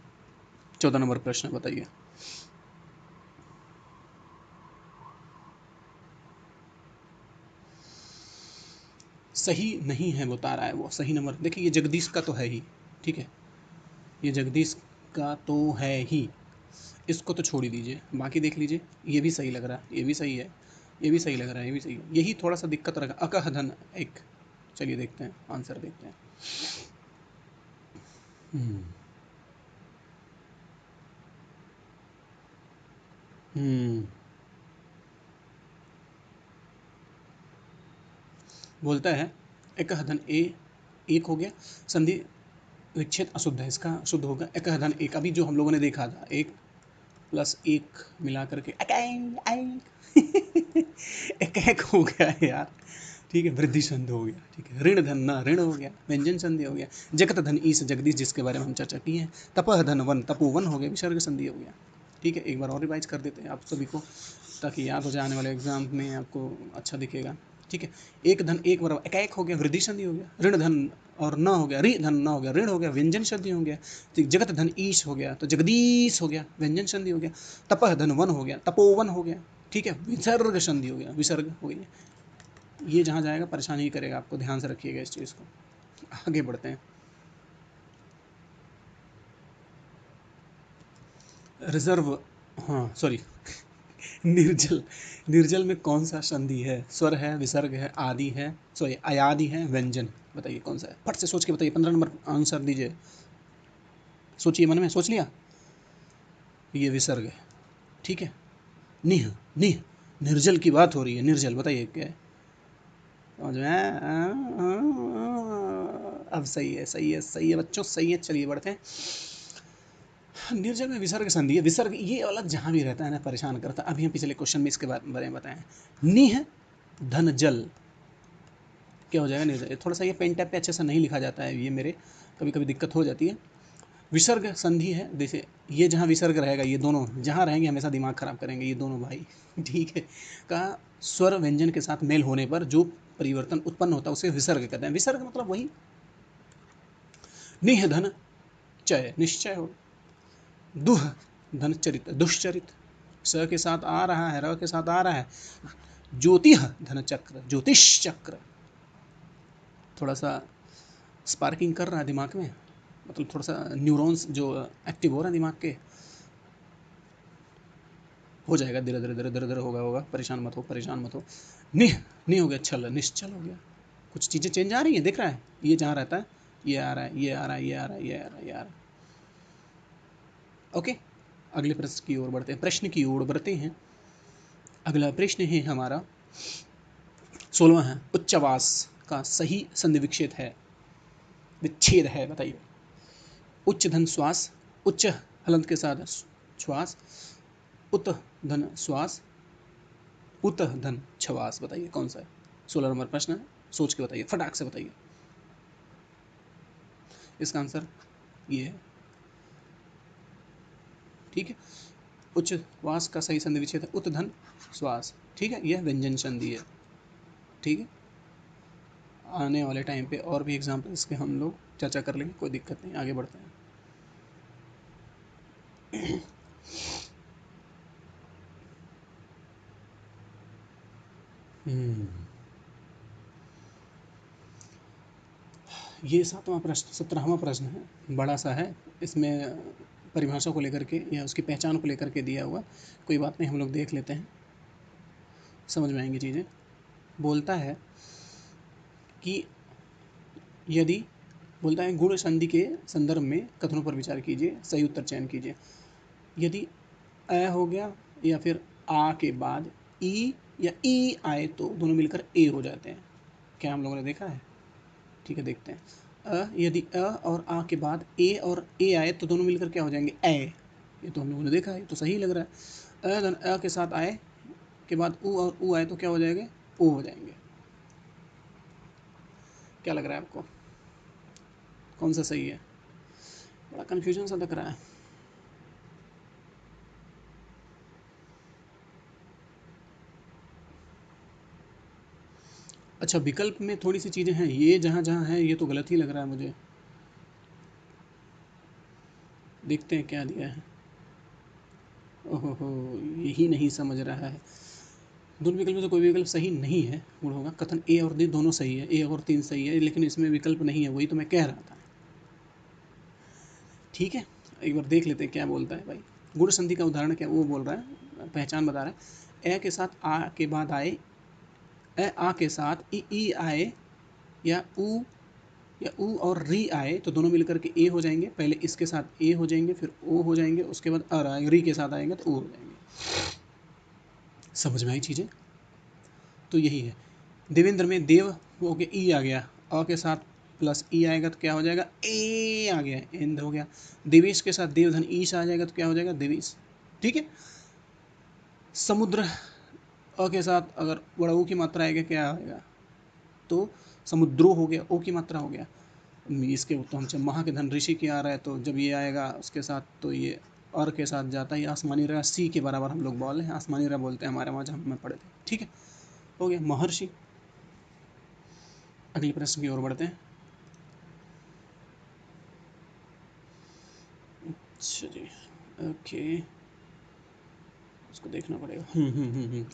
14 नंबर प्रश्न बताइए। सही नहीं है बता रहा है वो, सही नंबर देखिए, ये जगदीश का तो है ही, ठीक है, ये जगदीश का तो है ही, इसको तो छोड़ ही दीजिए, बाकी देख लीजिए। ये भी सही लग रहा है, ये भी सही है, ये भी सही लग रहा है, ये भी सही है, यही थोड़ा सा दिक्कत रखा, अकह धन एक। चलिए देखते हैं, आंसर देखते हैं। हम्म हम्म, बोलता है एक धन ए, एक हो गया, संधि विच्छेद अशुद्ध है, इसका शुद्ध होगा एक धन एक। अभी जो हम लोगों ने देखा था, एक प्लस एक मिला करके एक एक हो गया है यार, ठीक है, वृद्धि संधि हो गया, ठीक है, ऋण धन न ऋण हो गया, व्यंजन संधि हो गया, जगत धन ईस जगदीश जिसके बारे में हम चर्चा की है, तपह धन वन तपोवन हो गया, विसर्ग संधि हो गया। ठीक है, एक बार और रिवाइज कर देते हैं आप सभी को, ताकि याद हो जाए, आने वाले एग्जाम में आपको अच्छा दिखेगा। ठीक है, एक धन एक बराबर एक एक हो गया, वृद्धि संधि हो गया, ऋण धन और न हो गया, ऋ धन न हो गया, ऋण हो गया, व्यंजन संधि हो गया, तो जगत धन ईश हो गया, तो जगदीश हो गया, व्यंजन संधि हो गया, तपह धन वन हो गया, तपोवन हो गया, ठीक है, विसर्ग संधि हो गया, विसर्ग हो गया। ये जहाँ जाएगा परेशान ही करेगा आपको, ध्यान से रखिएगा इस चीज़ को। आगे बढ़ते हैं। रिजर्व, हाँ सॉरी, निर्जल, निर्जल में कौन सा संधि है? स्वर है, विसर्ग है, आदि है, सॉरी अयादि है, व्यंजन, बताइए कौन सा है? फट से सोच के बताइए, 15 नंबर आंसर दीजिए, सोचिए, मन में सोच लिया, ये विसर्ग है, ठीक है, निह, निह, निर्जल की बात हो रही है, निर्जल, बताइए क्या है? समझ में अब सही है, सही है, सही है बच्चों, सही है। चलिए बढ़ते हैं। निर्जल में विसर्ग संधि है, विसर्ग ये अलग जहाँ भी रहता है ना, परेशान करता है। अभी हम पिछले क्वेश्चन में इसके बारे में बताएं, निह धन जल क्या हो जाएगा, निर्जल। थोड़ा सा ये पेन टैप पे अच्छे से नहीं लिखा जाता है, ये मेरे कभी कभी दिक्कत हो जाती है। विसर्ग संधि है, जैसे ये जहाँ विसर्ग रहेगा, ये दोनों जहाँ रहेंगे हमेशा दिमाग खराब करेंगे ये दोनों भाई ठीक है, का स्वर व्यंजन के साथ मेल होने पर जो परिवर्तन उत्पन्न होता है उसे विसर्ग कहते हैं। विसर्ग मतलब वही, निह धन चय निश्चय हो, दुह धन चरित दुष्चरित, स के साथ आ रहा है, र के साथ आ रहा है, ज्योतिह धन चक्र ज्योतिष चक्र, थोड़ा सा स्पार्किंग कर रहा है दिमाग में, मतलब थोड़ा सा न्यूरॉन्स जो एक्टिव हो रहे हैं दिमाग के, हो जाएगा, धीरे धीरे धीरे धीरे धीरे होगा, परेशान मत हो, परेशान मत हो। निह, नहीं हो गया छल, निश्चल हो गया, कुछ चीज़ें चेंज आ रही हैं, दिख रहा है, ये जहाँ रहता है, ये आ रहा है, ये आ रहा है, ये आ रहा है, ये आ रहा है, ये आ रहा है। ओके, अगले प्रश्न की ओर बढ़ते हैं, अगला प्रश्न है हमारा 16वां है, उच्चवास का सही संधि विच्छेद है, विच्छेद है, बताइए। उच्च धन श्वास, उच्च हलंत के साथ श्वास, उत धन श्वास, उत धन छवास, बताइए कौन सा है? 16 नंबर प्रश्न है, सोच के बताइए, फटाक से बताइए। इसका आंसर ये है, ठीक है, उच्च वास का सही संधि विच्छेद है उत धन श्वास, ठीक है, यह व्यंजन संधि है, ठीक है। आने वाले टाइम पे और भी एग्जाम्पल इसके हम लोग चर्चा कर लेंगे, कोई दिक्कत नहीं, आगे बढ़ते हैं। हम्म, ये 7वां प्रश्न, 17वां प्रश्न है, बड़ा सा है, इसमें परिभाषा को लेकर के या उसकी पहचान को लेकर के दिया हुआ, कोई बात नहीं, हम लोग देख लेते हैं, समझ में आएंगी चीज़ें। बोलता है कि यदि बोलता है गुण संधि के संदर्भ में कथनों पर विचार कीजिए, सही उत्तर चयन कीजिए। यदि अ हो गया या फिर आ के बाद ई या ई आए तो दोनों मिलकर ए हो जाते हैं। क्या हम लोगों ने देखा है? ठीक है, देखते हैं। यदि अ और आ के बाद ए और ए आए तो दोनों मिलकर क्या हो जाएंगे? ए। ये तो हम लोगों ने देखा है, तो सही लग रहा है। धन अ के साथ आए के बाद उ और उ आए तो क्या हो जाएंगे? ओ हो जाएंगे। क्या लग रहा है आपको, कौन सा सही है? बड़ा कन्फ्यूजन सा लग रहा है। अच्छा, विकल्प में थोड़ी सी चीज़ें हैं, ये जहाँ जहाँ है ये तो गलत ही लग रहा है मुझे। देखते हैं क्या दिया है। ओहो हो, यही नहीं समझ रहा है। दोनों विकल्प में से कोई भी विकल्प सही नहीं है। गुण होगा कथन ए और डी दोनों सही है, ए और 3 सही है, लेकिन इसमें विकल्प नहीं है, वही तो मैं कह रहा था। ठीक है, एक बार देख लेते हैं क्या बोलता है भाई। गुण संधि का उदाहरण क्या वो बोल रहा है, पहचान बता रहा है। ए के साथ आ के बाद आए, ए आ के साथ ई आए या ऊ और री आए तो दोनों मिलकर के ए हो जाएंगे। पहले इसके साथ ए हो जाएंगे, फिर ओ हो जाएंगे, उसके बाद अर आएंगे, री के साथ आएंगे तो ओ हो जाएंगे। समझ में आई चीज़ें? तो यही है। देवेंद्र में देव हो के ई आ गया, अ के साथ प्लस ई आएगा तो क्या हो जाएगा? ए आ गया, इंद हो गया। देवेश के साथ देवधन ईश आ जाएगा तो क्या हो जाएगा? देवेश। ठीक है। समुद्र अ के साथ अगर बड़ा ऊ की मात्रा आएगा क्या आएगा? तो समुद्रो हो गया, ओ की मात्रा हो गया। इसके तो हमसे महा के धन ऋषि की आ रहा है, तो जब ये आएगा उसके साथ तो ये और के साथ जाता है। आसमानी रहा सी के बराबर हम लोग बोले हैं, आसमानी रहा बोलते हैं हमारे वहाँ जहाँ में पढ़े थे। ठीक है, हो गया महर्षि। अगले प्रश्न की ओर बढ़ते हैं। अच्छा जी, ओके, इसको देखना पड़ेगा।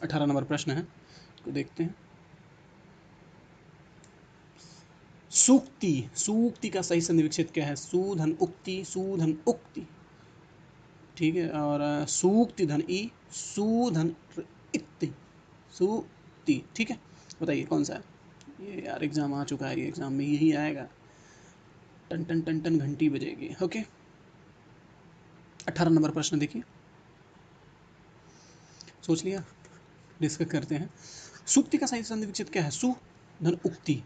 18 नंबर प्रश्न है, इसको देखते हैं। सूक्ति, सूक्ति का सही संधि विच्छेद क्या है? सूधन उक्ति, सूधन उक्ति। ठीक है, और सूक्ति धन ई, सूधन इक्ति, सूक्ति। ठीक है, बताइए कौन सा है? ये यार एग्जाम आ चुका है, ये एग्जाम में यही आएगा, टन टन टन टन घंटी बजेगी। ओके, 18 नंबर प्रश्न देखिए, सोच लिया? डिस्कस करते हैं। सूक्ति का सही संधि विच्छेद क्या है? सु धन उक्ति,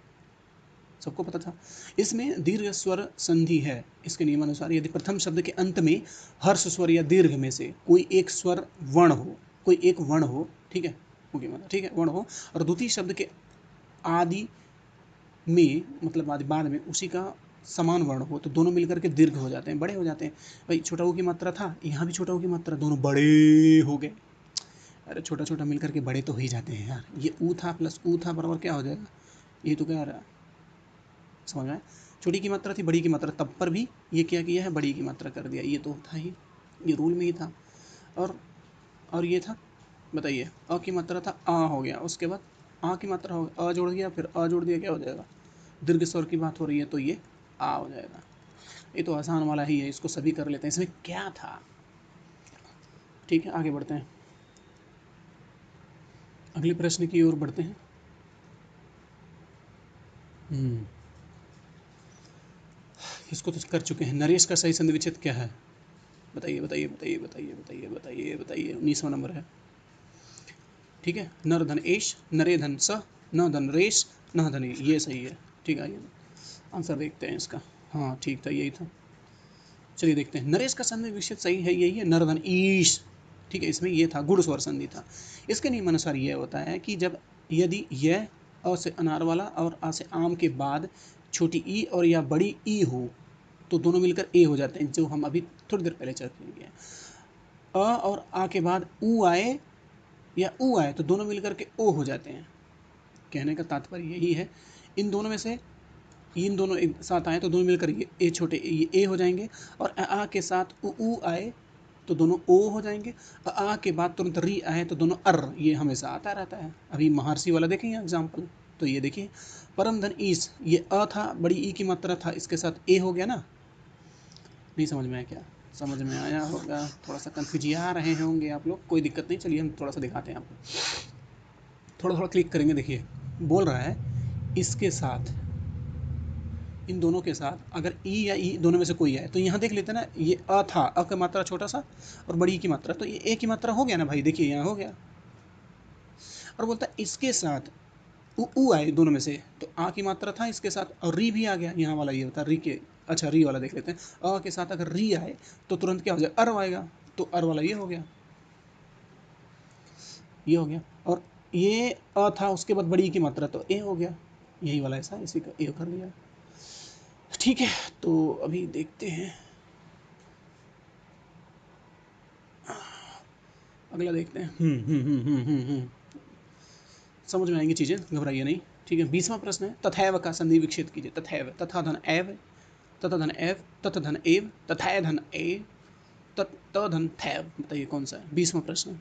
सबको पता था। इसमें दीर्घ स्वर संधि है। इसके नियमानुसार यदि प्रथम शब्द के अंत में हर्ष स्वर या दीर्घ में से कोई एक स्वर वर्ण हो, कोई एक वर्ण हो, ठीक है, ठीक है, वर्ण हो, और द्वितीय शब्द के आदि में, मतलब आदि बाद में उसी का समान वर्ण हो, तो दोनों मिलकर के दीर्घ हो जाते हैं, बड़े हो जाते हैं। भाई छोटा ऊ की मात्रा था, यहाँ भी छोटा ऊ की मात्रा, दोनों बड़े हो गए। अरे छोटा छोटा मिलकर के बड़े तो हो ही जाते हैं यार। ये ऊ था प्लस ऊ था बराबर क्या हो जाएगा? ये तो क्या रहा, समझ में? छोटी की मात्रा थी, बड़ी की मात्रा, तब पर भी ये क्या किया है? बड़ी की मात्रा कर दिया। ये तो था ही, ये रूल में ही था। और ये था, बताइए, अ की मात्रा था, आ हो गया, उसके बाद आ की मात्रा हो गया, अ जोड़ दिया, फिर अ जोड़ दिया, क्या हो जाएगा? दीर्घ स्वर की बात हो रही है तो ये आ हो जाएगा। ये तो आसान वाला ही है, इसको सभी कर लेते हैं। इसमें क्या था? ठीक है, आगे बढ़ते हैं, अगले प्रश्न की ओर बढ़ते हैं। इसको तो कर चुके हैं। नरेश का सही संधि विच्छेद क्या है? बताइए बताइए बताइए बताइए बताइए बताइए बताइए। 19वां नंबर है। ठीक है, नर धन एश, नरे धन स, न धन रेश, न धन ए, ये सही है। ठीक है, आइए आंसर देखते हैं इसका। हाँ ठीक था, यही था। चलिए देखते हैं। नरेश का संधि विच्छेद सही है, यही है, नर धन ईश। ठीक है, इसमें ये था, गुण स्वर संधि था। इसके नियमानुसार यह होता है कि जब यदि यह अ से अनार वाला और आ से आम के बाद छोटी ई और या बड़ी ई हो तो दोनों मिलकर ए हो जाते हैं, जो हम अभी थोड़ी देर पहले चर्चा किए हैं। अ और आ के बाद ऊ आए या ऊ आए तो दोनों मिलकर के ओ हो जाते हैं। कहने का तात्पर्य यही है, इन दोनों में से इन दोनों एक साथ आए तो दोनों मिलकर ये ए छोटे ये ए हो जाएंगे, और आ के साथ ऊ आए तो दोनों ओ हो जाएंगे। आ के बाद तुरंत री आए तो दोनों अर, ये हमेशा आता रहता है। अभी महर्षि वाला देखेंगे एग्जाम्पल, तो ये देखिए, परम धन ईस, ये अ था, बड़ी ई की मात्रा था, इसके साथ ए हो गया ना। नहीं समझ में आया क्या? समझ में आया होगा, थोड़ा सा कन्फ्यूज आ रहे होंगे आप लोग, कोई दिक्कत नहीं। चलिए हम थोड़ा सा दिखाते हैं आपको, थोड़ा थोड़ा क्लिक करेंगे। देखिए बोल रहा है इसके साथ, इन दोनों के साथ अगर ई या ई दोनों में से कोई है, तो यहाँ देख लेते हैं ना, ये अ था, अ का मात्रा छोटा सा और बड़ी की मात्रा, तो ये ए की मात्रा हो गया ना भाई, देखिए यहाँ हो गया। और बोलता है इसके साथ उ आए दोनों में से, तो आ की मात्रा था इसके साथ और री भी आ गया, यहाँ वाला ये होता है री के, अच्छा री वाला देख लेते हैं। अ के साथ अगर री आए तो तुरंत क्या हो जाए, अर आएगा, तो अर वाला ये हो गया, ये हो गया। और ये अ था, उसके बाद बड़ी की मात्रा, तो ए हो गया, यही वाला ऐसा इसी का ए कर लिया। ठीक है, तो अभी देखते हैं, अगला देखते हैं। समझ में आएंगी चीज़ें, घबराइए नहीं। ठीक है, 20वां प्रश्न है, तथैव का संधि विच्छेद कीजिए। तथैव, तथा धन एव, तथा धन एव, तथा धन एव, तथै धन ए, त धन थैव, बताइए कौन सा है। 20वां प्रश्न,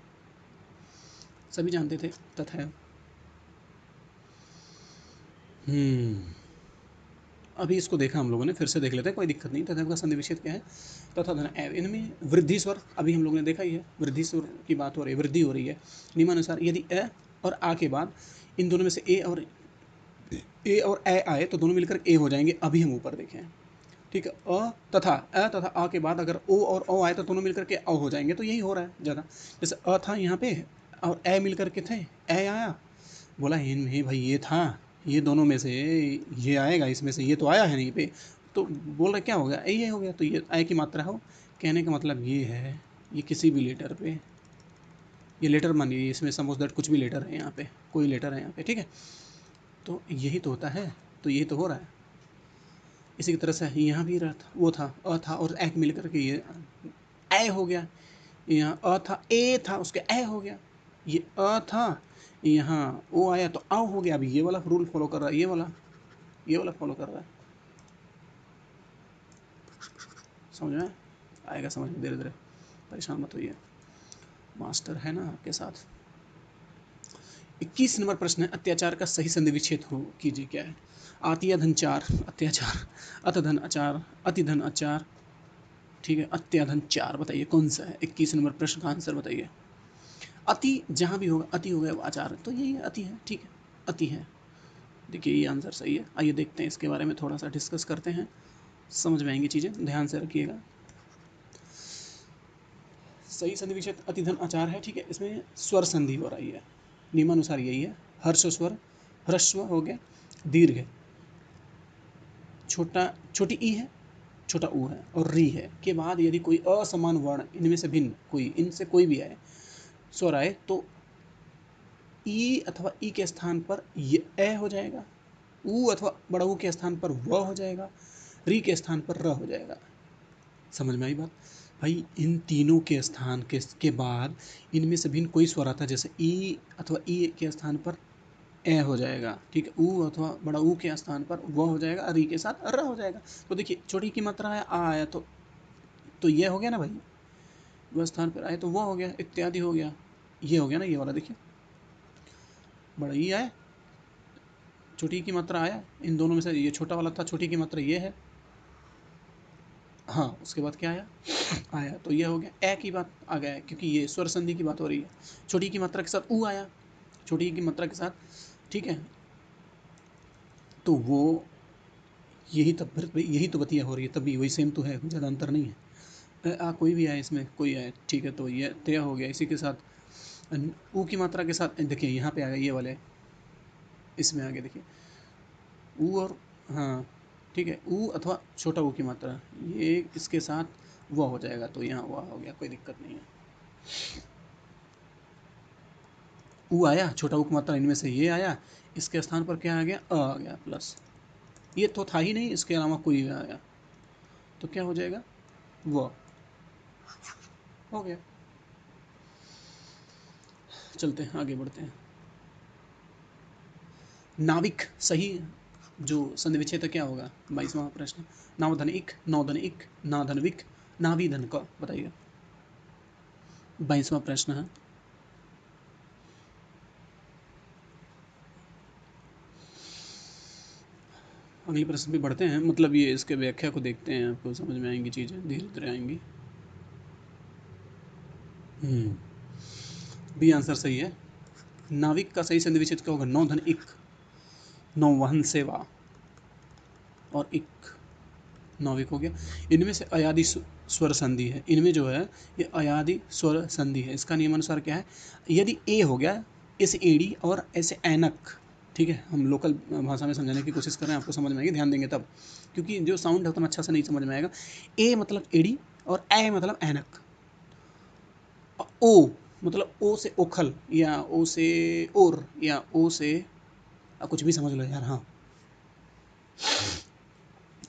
सभी जानते थे तथैव। अभी इसको देखा हम लोगों ने, फिर से देख लेते हैं, कोई दिक्कत नहीं। तथैव का संधि विच्छेद क्या है, तथा धन एव, इनमें वृद्धि स्वर अभी हम लोगों ने देखा ही है, वृद्धि स्वर की बात हो रही है, वृद्धि हो रही है। नियमानुसार यदि अ और आ के बाद इन दोनों में से ए और ए आए तो दोनों मिलकर ए हो जाएंगे, अभी हम ऊपर देखें। ठीक है, अ तथा आ के बाद अगर ओ और ओ आए तो दोनों मिलकर के अ हो जाएंगे, तो यही हो रहा है ज़्यादा। जैसे अ था यहाँ पे और ए मिलकर के थे, ए आया, बोला इनमें भाई ये था, ये दोनों में से ये आएगा, इसमें से ये तो आया है नहीं पे, तो बोल रहे क्या हो गया, ये हो गया, तो ये ए की मात्रा हो। कहने का मतलब ये है, ये किसी भी लेटर पे, ये लेटर मानिए, इसमें सपोज दैट कुछ भी लेटर है यहाँ पे, कोई लेटर है यहाँ पे, ठीक है, तो यही तो होता है, तो यही तो हो रहा है। इसी की तरह से यहाँ भी रहा था, वो था अ था और ए मिल करके ये ए हो गया। यहाँ अ था, ए था, उसके ए हो गया। ये अ था, यहाँ ओ आया तो आ हो गया। अभी ये वाला रूल फॉलो कर रहा है, ये वाला फॉलो कर रहा है। समझ में आएगा, समझ में धीरे धीरे, परेशान मत होइए, मास्टर है ना आपके साथ। 21 नंबर प्रश्न है, अत्याचार का सही संधि विच्छेद हो कीजिए। क्या है, आतिया धन चार, अत्याचार, अत धन अचार, अति धन अचार, ठीक है, अत्याधन चार, बताइए कौन सा है। 21 नंबर प्रश्न का आंसर बताइए। अति जहाँ भी होगा, अति हो गया वो आचार, तो यही अति है, ठीक है, अति है। देखिए ये आंसर सही है। आइए देखते हैं इसके बारे में, थोड़ा सा डिस्कस करते हैं, समझ में आएंगी चीज़ें, ध्यान से रखिएगा। सही संधि विच्छेद अतिधन आचार है, ठीक है, इसमें स्वर संधि हो रही है, नियमानुसार यही है। हर्ष स्वर, ह्रस्व हो गया, दीर्घ है, छोटा छोटी ई है, छोटा ऊ है और री है के बाद यदि कोई असमान वर्ण इनमें से भिन्न कोई, इनसे कोई भी आए, स्वर आए, तो ई अथवा ई के स्थान पर ये ए हो जाएगा, ऊ अथवा बड़ा ऊ के स्थान पर व हो जाएगा, री के स्थान पर र हो जाएगा। समझ में आई बात भाई। इन तीनों के स्थान के बाद इनमें से भिन्न कोई स्वर आता है, जैसे ई अथवा ई के स्थान पर ए हो जाएगा, ठीक है, ऊ अथवा बड़ा ऊ के स्थान पर व हो जाएगा, री के साथ र हो जाएगा। तो देखिए छोटी की मात्रा है, आ आया तो ये हो गया ना भाई, वह स्थान पर आए तो वह हो गया, इत्यादि हो गया, ये हो गया ना, ये वाला देखिए, बड़ा ई आया, छोटी की मात्रा आया, इन दोनों में से ये छोटा वाला था, छोटी की मात्रा ये है, हाँ, उसके बाद क्या आया, आया, तो ये हो गया। ए की बात आ गया है, क्योंकि ये स्वर संधि की बात हो रही है। छोटी की मात्रा के साथ ऊ आया, छोटी की मात्रा के साथ, ठीक है, तो वो यही तब फिर यही तो बतिया हो रही है, तभी वही सेम तो है, ज़्यादा अंतर नहीं है। कोई भी आए इसमें, कोई आए, ठीक है, तो ये तय हो गया। इसी के साथ ऊ की मात्रा के साथ देखिए यहाँ पे आ गया, ये वाले इसमें आगे देखिए ऊ और, हाँ ठीक है, ऊ अथवा छोटा ऊ की मात्रा, ये इसके साथ वह हो जाएगा, तो यहाँ वह हो गया, कोई दिक्कत नहीं है। ऊ आया, छोटा ऊ की मात्रा इनमें से ये आया, इसके स्थान पर क्या आ गया, आ गया प्लस, ये तो था ही नहीं, इसके अलावा कोई आ गया, तो क्या हो जाएगा, वह हो गया। चलते हैं आगे बढ़ते हैं। नाविक सही जो संधि विच्छेद क्या होगा, 22वां प्रश्न, नावधन इक, नौधन इक, नाधन विक, नाविधन क, बताइए। 22वां प्रश्न है। अगले प्रश्न पे बढ़ते हैं, मतलब ये इसके व्याख्या को देखते हैं, आपको समझ में आएंगी चीज़ें, धीरे धीरे आएंगी। बी आंसर सही है। नाविक का सही संधि विच्छेद क्या होगा, नौधन इक, नौवहन सेवा और एक नाविक हो गया। इनमें से अयादि स्वर संधि है, इनमें जो है ये अयादि स्वर संधि है। इसका नियमानुसार क्या है, यदि ए हो गया इस एड़ी और ऐसे ऐनक, ठीक है, हम लोकल भाषा में समझाने की कोशिश कर रहे हैं, आपको समझ में आएगी, ध्यान देंगे तब, क्योंकि जो साउंड है उतना अच्छा से नहीं समझ में आएगा। ए मतलब एड़ी और ए मतलब ऐनक, ओ मतलब ओ से ओखल या ओ से ओर या ओ से कुछ भी समझ लो यार, हाँ,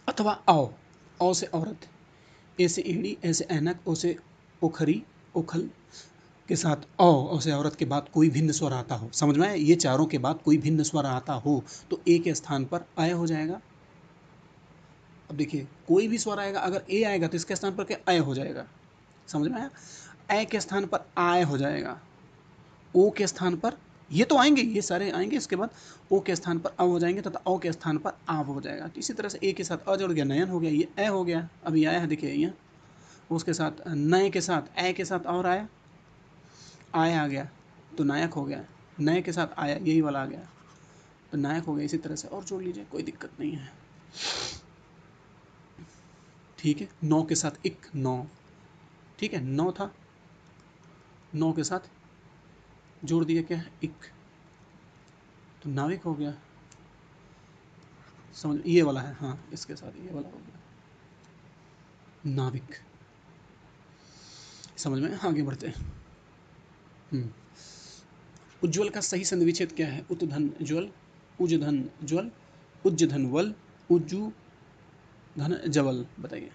अथवा औ, औ से औरत, ए से एड़ी, ए से ऐनक, ओ से ओखरी ओखल के साथ औ से औरत के बाद कोई भिन्न स्वर आता हो, समझ में आया, ये चारों के बाद कोई भिन्न स्वर आता हो तो ए के स्थान पर अय हो जाएगा। अब देखिए कोई भी स्वर आएगा, अगर ए आएगा तो इसके स्थान पर क्या अय हो जाएगा, समझ में आया। अय के स्थान पर आय हो जाएगा, ओ के स्थान पर ये तो आएंगे, ये सारे आएंगे, इसके बाद ओ के स्थान पर अ हो जाएंगे तथा ओ के स्थान पर आव हो जाएगा। तो इसी तरह से ए के साथ अ जुड़ गया, नयन हो गया, ये ए हो गया, अभी आया है देखिए यहाँ, उसके साथ नए के साथ ए के साथ और आया, आय आ गया तो नायक हो गया, नए के साथ आया यही वाला आ गया तो नायक हो गया। इसी तरह से और जोड़ लीजिए, कोई दिक्कत नहीं है, ठीक है। नौ के साथ एक, नौ, ठीक है, नौ था, नौ के साथ जोड़ दिया क्या है, एक, तो नाविक हो गया, समझ, ये वाला है, हाँ, इसके साथ ये वाला हो गया नाविक, समझ में, आगे बढ़ते हैं। उज्ज्वल का सही संधि विच्छेद क्या है, उत्धन ज्वल, उजधन ज्वल, उज्जधन वल, उज्जू धन जवल, बताइए।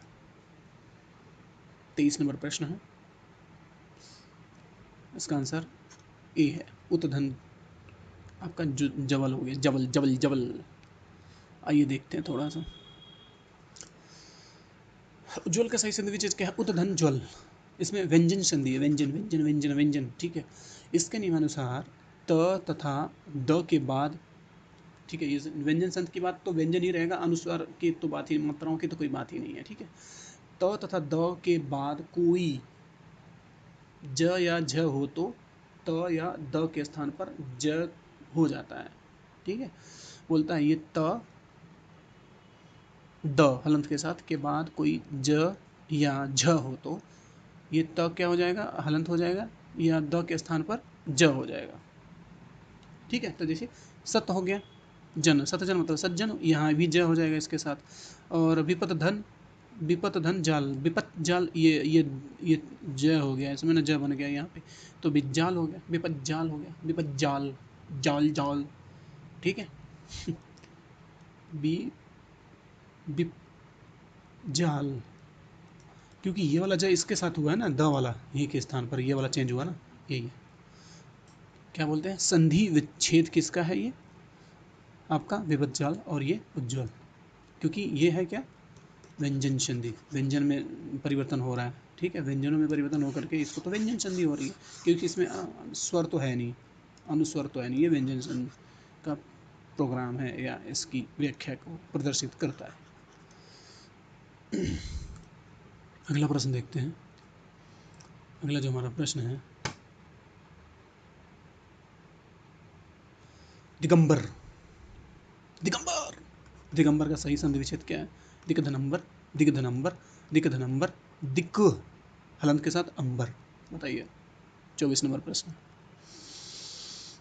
23 नंबर प्रश्न है, इसका आंसर ए है, उत्धन आपका जवल हो गया, जवल जवल जवल। आइए देखते हैं थोड़ा सा, उज्ज्वल का सही संधि विच्छेद क्या है, उत्धन ज्वल, इसमें व्यंजन संधि है, व्यंजन व्यंजन व्यंजन व्यंजन, ठीक है। इसके नियमानुसार त तथा द के बाद, ठीक है, ये व्यंजन संधि की बात तो व्यंजन ही रहेगा, अनुस्वार की तो बात ही, मात्राओं की तो कोई बात ही नहीं है, ठीक है। त तथा द के बाद कोई ज या झ हो तो त या द के स्थान पर ज हो जाता है, ठीक है। बोलता है ये त द हलंत के साथ के बाद कोई ज या झ हो तो ये त क्या हो जाएगा, हलंत हो जाएगा, या द के स्थान पर ज हो जाएगा, ठीक है। तो जैसे सत हो गया, जन, सतजन मतलब सज्जन, यहाँ भी ज हो जाएगा इसके साथ। और विपत धन, विपत धन जाल, विपत जाल, ये ज हो गया, इसमें ना ज बन गया यहाँ पे, तो विजाल हो गया, विपत जाल हो गया, विपत जाल, जाल जाल, ठीक है। बी विप जाल, क्योंकि ये वाला ज इसके साथ हुआ है ना, द वाला, ये के स्थान पर ये वाला चेंज हुआ ना, यही है। क्या बोलते हैं, संधि विच्छेद किसका है, ये आपका विपत जाल और ये उज्ज्वल, क्योंकि ये है क्या, व्यंजन संधि, व्यंजन में परिवर्तन हो रहा है, ठीक है, व्यंजनों में परिवर्तन होकर के इसको तो व्यंजन संधि हो रही है, क्योंकि इसमें स्वर तो है नहीं, अनुस्वर तो है नहीं, ये व्यंजन संधि का प्रोग्राम है या इसकी व्याख्या को प्रदर्शित करता है। अगला प्रश्न देखते हैं, अगला जो हमारा प्रश्न है, दिगंबर, दिगंबर, दिगंबर का सही संधि विच्छेद क्या है, दिगधनंबर, दिगधनंबर, दिगधनंबर, दिक हलंत के साथ अंबर, बताइए। 24 नंबर प्रश्न,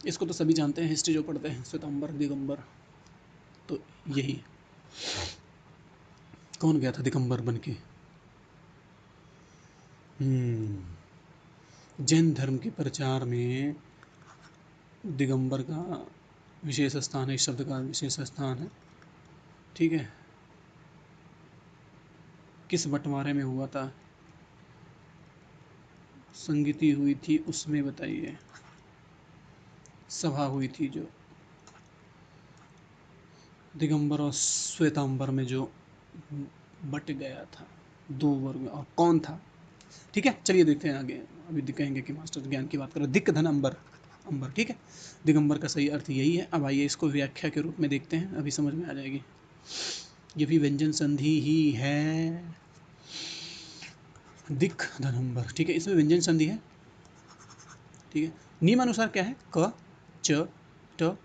इसको तो सभी जानते हैं, हिस्ट्री जो पढ़ते हैं, श्वेतांबर दिगंबर, तो यही कौन गया था दिगंबर बन के, जैन धर्म के प्रचार में दिगंबर का विशेष स्थान है, इस शब्द का विशेष स्थान है, ठीक है। किस बंटवारे में हुआ था, संगीति हुई थी उसमें, बताइए, सभा हुई थी जो दिगंबर और श्वेतांबर में जो बट गया था दो वर्ग में, और कौन था, ठीक है। चलिए देखते हैं आगे, अभी कहेंगे कि मास्टर ज्ञान की बात करें, दिक धन अंबर, अंबर, ठीक है। दिगंबर का सही अर्थ यही है। अब आइए इसको व्याख्या के रूप में देखते हैं, अभी समझ में आ जाएगी, ये भी व्यंजन संधि ही है, दिक धनंबर, ठीक है, इसमें व्यंजन संधि है, ठीक है। नियमानुसार क्या है, क च ट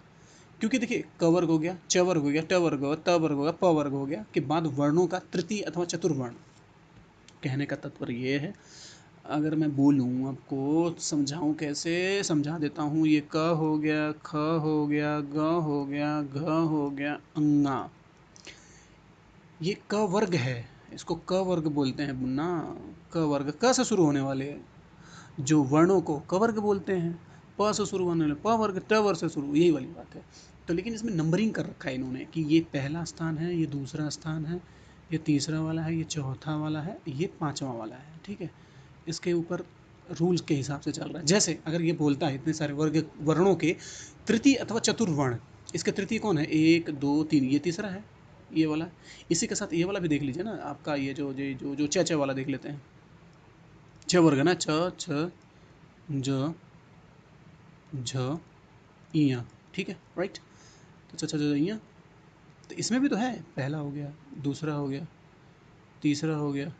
क्योंकि देखिए क वर्ग हो गया, च वर्ग हो गया, ट वर्ग हो गया, त वर्ग हो गया, प वर्ग हो गया के बाद वर्णों का तृतीय अथवा चतुर्वर्ण। कहने का तात्पर्य ये है, अगर मैं बोलूँ आपको समझाऊँ कैसे, समझा देता हूँ। ये क हो गया, ख हो गया, ग हो गया, घ हो गया, अंगा, ये क वर्ग है, इसको क वर्ग बोलते हैं मुन्ना। क वर्ग क से शुरू होने वाले जो वर्णों को क वर्ग बोलते हैं, प से शुरू होने वाले प वर्ग, ट वर्ग से शुरू, यही वाली बात है। तो लेकिन इसमें नंबरिंग कर रखा है इन्होंने कि ये पहला स्थान है, ये दूसरा स्थान है, ये तीसरा वाला है, ये चौथा वाला है, ये पांचवा वाला है, ठीक है। इसके ऊपर रूल्स के हिसाब से चल रहा है। जैसे अगर ये बोलता है इतने सारे वर्ग वर्णों के तृतीय अथवा चतुर्वर्ण, इसके तृतीय कौन है, एक दो तीन, ये तीसरा है, ये वाला। इसी के साथ ये वाला भी देख लीजिए ना आपका, ये जो जो जो जो च वाला देख लेते हैं। छ वर्ग है ना, छ छ ज झ इया, ठीक है, राइट। तो छ छ ज इया, तो इसमें भी तो है, पहला हो गया, दूसरा हो गया, तीसरा हो गया,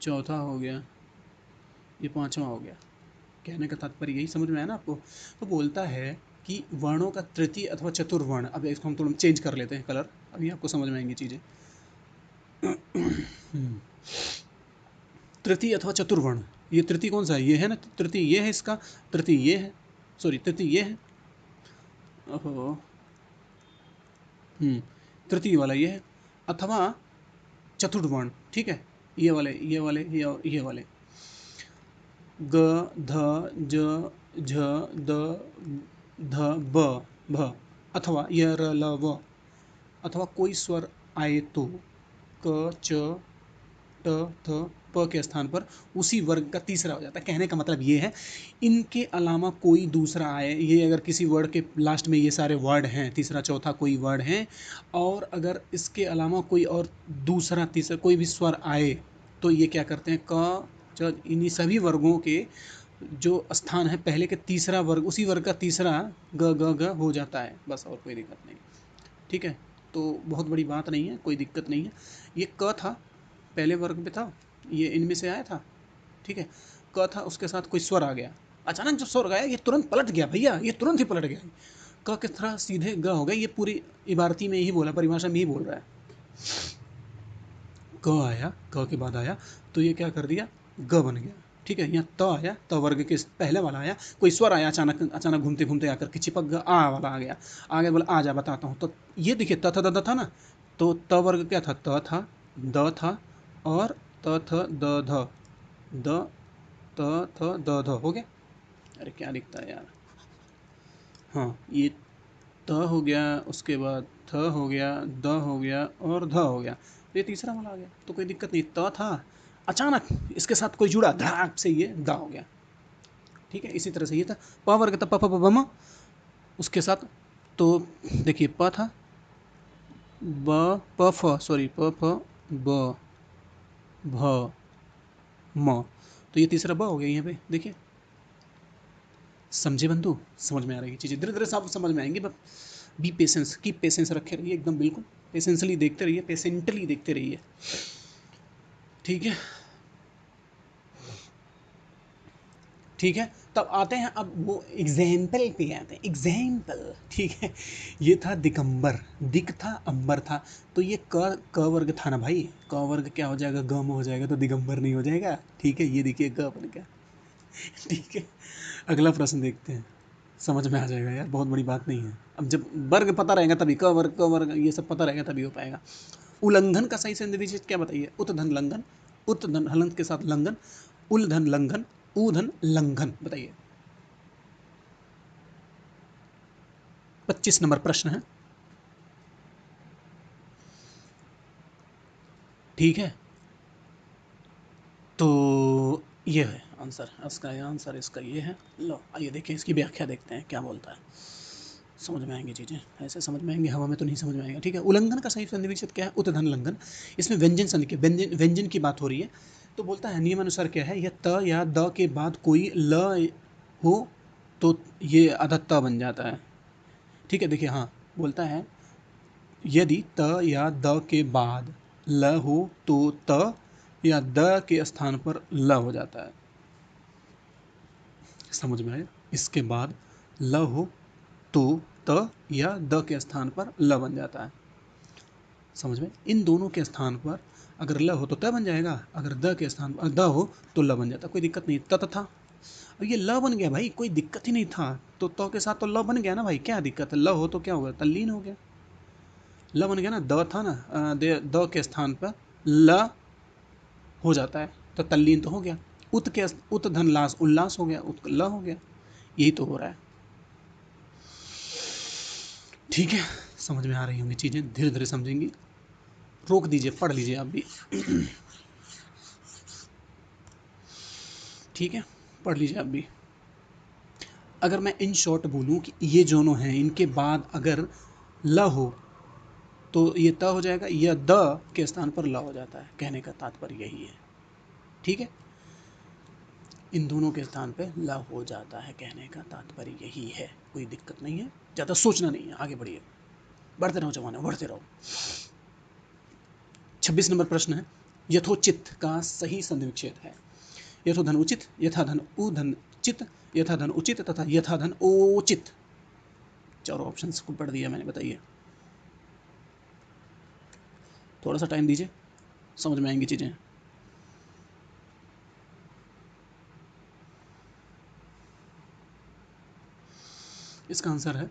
चौथा हो गया, ये पांचवा हो गया। कहने का तात्पर्य यही समझ में आया ना आपको। तो बोलता है कि वर्णों का तृतीय अथवा चतुर्वर्ण, अब इसको हम थोड़ा चेंज कर लेते हैं कलर, अभी आपको समझ में आएंगी चीज़ें। तृतीय अथवा चतुर्वर्ण, ये तृतीय कौन सा है, ये है ना तृतीय, ये है इसका तृतीय, ये है, सॉरी तृतीय ये है, ओहो, तृतीय वाला ये है, अथवा चतुर्वर्ण, ठीक है, ये वाले, ये वाले, ये वाले, ग ध ज झ द ध ब भ, अथवा य र ल व, अथवा कोई स्वर आए तो क च ट थ प के स्थान पर उसी वर्ग का तीसरा हो जाता है। कहने का मतलब ये है, इनके अलावा कोई दूसरा आए, ये अगर किसी वर्ड के लास्ट में ये सारे वर्ड हैं, तीसरा चौथा कोई वर्ड हैं, और अगर इसके अलावा कोई और दूसरा तीसरा कोई भी स्वर आए, तो ये क्या करते हैं, क च, इन्हीं सभी वर्गों के जो स्थान है पहले के तीसरा वर्ग, उसी वर्ग का तीसरा ग ग ग हो जाता है, बस, और कोई दिक्कत नहीं, ठीक है। तो बहुत बड़ी बात नहीं है, कोई दिक्कत नहीं है। ये क था, पहले वर्ग में था, ये इनमें से आया था, ठीक है। क था, उसके साथ कोई स्वर आ गया, अचानक जब स्वर आया ये तुरंत पलट गया भैया, ये तुरंत ही पलट गया। क किस तरह सीधे ग हो गया, ये पूरी इबारती में ही बोला, परिभाषा में ही बोल रहा है। क आया, क के बाद आया, तो ये क्या कर दिया, ग बन गया, ठीक है। यहाँ त आया, त वर्ग के पहले वाला आया, कोई स्वर आया, अचानक अचानक घूमते घूमते आकर के चिपक गया, आ वाला आ गया, आगे बोला आ जा बताता हूँ, तो ये देखिए त था द था ना, तो त वर्ग क्या था, त था, द था, और त थ द ध, द त थ द ध हो गया। अरे क्या लिखता है यार, हाँ, ये त हो गया, उसके बाद थ हो गया, द हो गया, और ध हो गया, तो ये तीसरा वाला आ गया, तो कोई दिक्कत नहीं। त था, अचानक इसके साथ कोई जुड़ा, धड़ाक से ये द हो गया, ठीक है। इसी तरह से ये था प वर्ग था, प प प म, उसके साथ, तो देखिए प था, ब प फ, सॉरी प फ ब भ म, तो ये तीसरा ब हो गया यहाँ पे, देखिए, समझे बंधु, समझ में आ रही है चीज़ें, धीरे धीरे सब समझ में आएंगी, बस बी पेशेंस, कीप पेशेंस रखे रहिए एकदम, बिल्कुल पेशेंसली देखते रहिए, पेशेंटली देखते रहिए, ठीक है, ठीक है। तब आते हैं अब वो एग्जाम्पल पे आते हैं, एग्जाम्पल, ठीक है। ये था दिगंबर, दिक था, अंबर था, तो ये क वर्ग था ना भाई, क वर्ग क्या हो जाएगा, ग में हो जाएगा, तो दिगंबर नहीं हो जाएगा, ठीक है। ये देखिए ग बन गया, ठीक है। अगला प्रश्न देखते हैं, समझ में आ जाएगा यार, बहुत बड़ी बात नहीं है। अब जब वर्ग पता रहेगा तभी, क वर्ग ये सब पता रहेगा तभी हो पाएगा। उल्लंघन का सही संधि विशेष क्या बताइए, उत्धन लंघन, उत्धन हलंत के साथ लंघन, उल्धन लंघन, ऊधन लंघन, बताइए। 25 नंबर प्रश्न है, ठीक है। तो ये है आंसर, इसका आंसर इसका ये है। लो आइए देखें, इसकी व्याख्या देखते हैं क्या बोलता है, समझ में आएंगी चीज़ें, ऐसे समझ में आएंगे, हवा में तो नहीं समझ में आएगा, ठीक है। उल्लंघन का सही संधि विच्छेद क्या है, उत्धन लंघन, इसमें व्यंजन संधि के व्यंजन की बात हो रही है। तो बोलता है नियमानुसार क्या है, यह त या द के बाद कोई ल हो तो ये अधत त बन जाता है, ठीक है। देखिए हाँ, बोलता है यदि त या द के बाद ल हो तो त या द के स्थान पर ल हो जाता है, समझ में आया। इसके बाद ल हो तो त या द के स्थान पर ल बन जाता है। समझ में? इन दोनों के स्थान पर अगर ल हो तो त बन जाएगा, अगर द के स्थान पर द हो तो ल बन जाता, कोई दिक्कत नहीं। त था, अब ये ल बन गया भाई, कोई दिक्कत ही नहीं था, तो त के साथ तो ल बन गया ना भाई, क्या दिक्कत है? ल हो तो क्या होगा? तल्लीन हो गया। ल बन गया ना, द था ना, द के स्थान पर ल हो जाता है तो तल्लीन तो हो गया। उत धन लास उल्लास हो गया, उत ल हो गया। यही तो हो रहा है। ठीक है, समझ में आ रही होंगी चीजें, धीरे धीरे समझेंगी। रोक दीजिए, पढ़ लीजिए आप भी। ठीक है, पढ़ लीजिए आप भी। अगर मैं इन शॉर्ट बोलूं कि ये दोनों हैं, इनके बाद अगर ल हो तो ये त हो जाएगा, या द के स्थान पर ल हो जाता है, कहने का तात्पर्य यही है। ठीक है, इन दोनों के स्थान पे ल हो जाता है, कहने का तात्पर्य यही है। कोई दिक्कत नहीं है, ज़्यादा सोचना नहीं है, आगे बढ़िए, बढ़ते रहो जवानों, बढ़ते रहो। 26 नंबर प्रश्न है, यथोचित का सही संधि विच्छेद है। यथोधन उचित, यथाधन उधन चित, यथाधन उचित तथा यथाधन ओचित। चारों ऑप्शंस को पढ़ दिया मैंने, बताइए। थोड़ा सा टाइम दीजिए, समझ में आएंगी चीज़ें। इसका आंसर है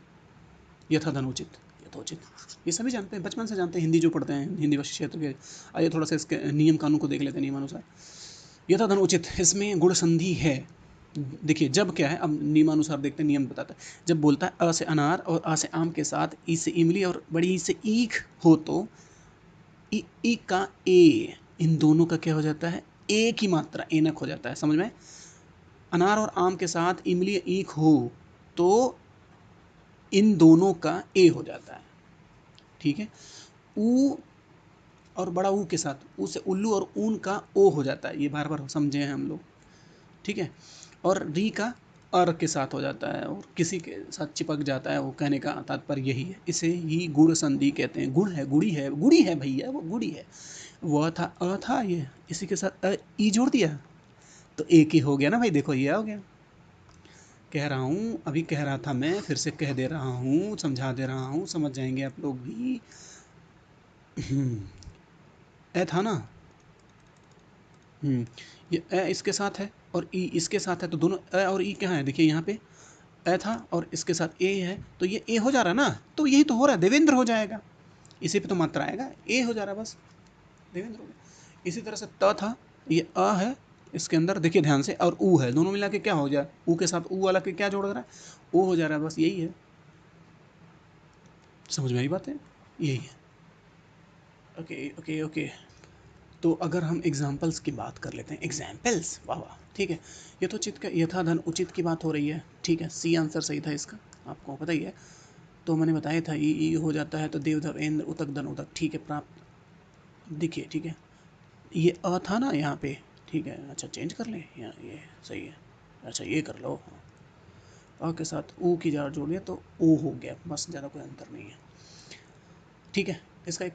यथाधन उचित, यथोचित। ये सभी जानते हैं, बचपन से जानते हैं, हिंदी जो पढ़ते हैं, हिंदी भाषी क्षेत्र के। आइए थोड़ा सा इसके नियम कानून को देख लेते हैं, नियमानुसार। यथाधन उचित, इसमें गुण संधि है। देखिए जब क्या है, अब नियमानुसार देखते हैं, नियम बताता है। जब बोलता है अ से अनार और आ से आम के साथ ई से इमली और बड़ी ई से ईख हो तो ई का ए, इन दोनों का क्या हो जाता है? ए की मात्रा एनक हो जाता है। समझ में? अनार और आम के साथ इमली ईख हो तो इन दोनों का ए हो जाता है। ठीक है, ऊ और बड़ा ऊ के साथ, ऊ से उल्लू और ऊन का ओ हो जाता है, ये बार बार समझे हैं हम लोग। ठीक है, और री का अर के साथ हो जाता है और किसी के साथ चिपक जाता है, वो कहने का तात्पर्य यही है। इसे ही गुण संधि कहते हैं। गुण है, गुड़ी है, गुड़ी है भैया, वो गुड़ी है। वह था अ था, ये इसी के साथ ई जोड़ दिया तो एक ही हो गया ना भाई। देखो ये हो गया, कह रहा हूँ, अभी कह रहा था मैं, फिर से कह दे रहा हूँ, समझा दे रहा हूँ, समझ जाएंगे आप लोग भी। ए था ना, ये ए इसके साथ है और ई इसके साथ है, तो दोनों ए और ई कहाँ है? देखिए यहाँ पे ए था और इसके साथ ए है, तो ये ए हो जा रहा है ना, तो यही तो हो रहा है, देवेंद्र हो जाएगा। इसी पे तो मात्रा आएगा, ए हो जा रहा है बस, देवेंद्र हो गया। इसी तरह से त था, ये अ है इसके अंदर, देखिए ध्यान से, और ऊ है, दोनों मिला के क्या हो जाए? ऊ के साथ ऊ वाला के क्या जोड़ रहा है? ओ हो जा रहा है, बस यही है। समझ में आई बात है? यही है। Okay okay okay. तो अगर हम एग्जाम्पल्स की बात कर लेते हैं, एग्जाम्पल्स, वाह वाह, ठीक है। यथोचित का यथाधन उचित की बात हो रही है, ठीक है, सी आंसर सही था इसका, आपको पता ही है। तो मैंने बताया था ई हो जाता है तो देवधर इंद्र उतक धन उतक, ठीक है, प्राप्त। देखिए ठीक है, ये अ था ना यहाँ पे, ठीक है, अच्छा चेंज कर लें, यहाँ ये सही है, अच्छा ये कर लो। अ के साथ ऊ की जार जोड़ लिया तो ओ हो गया, बस, ज़्यादा कोई अंतर नहीं है। ठीक है, इसका एक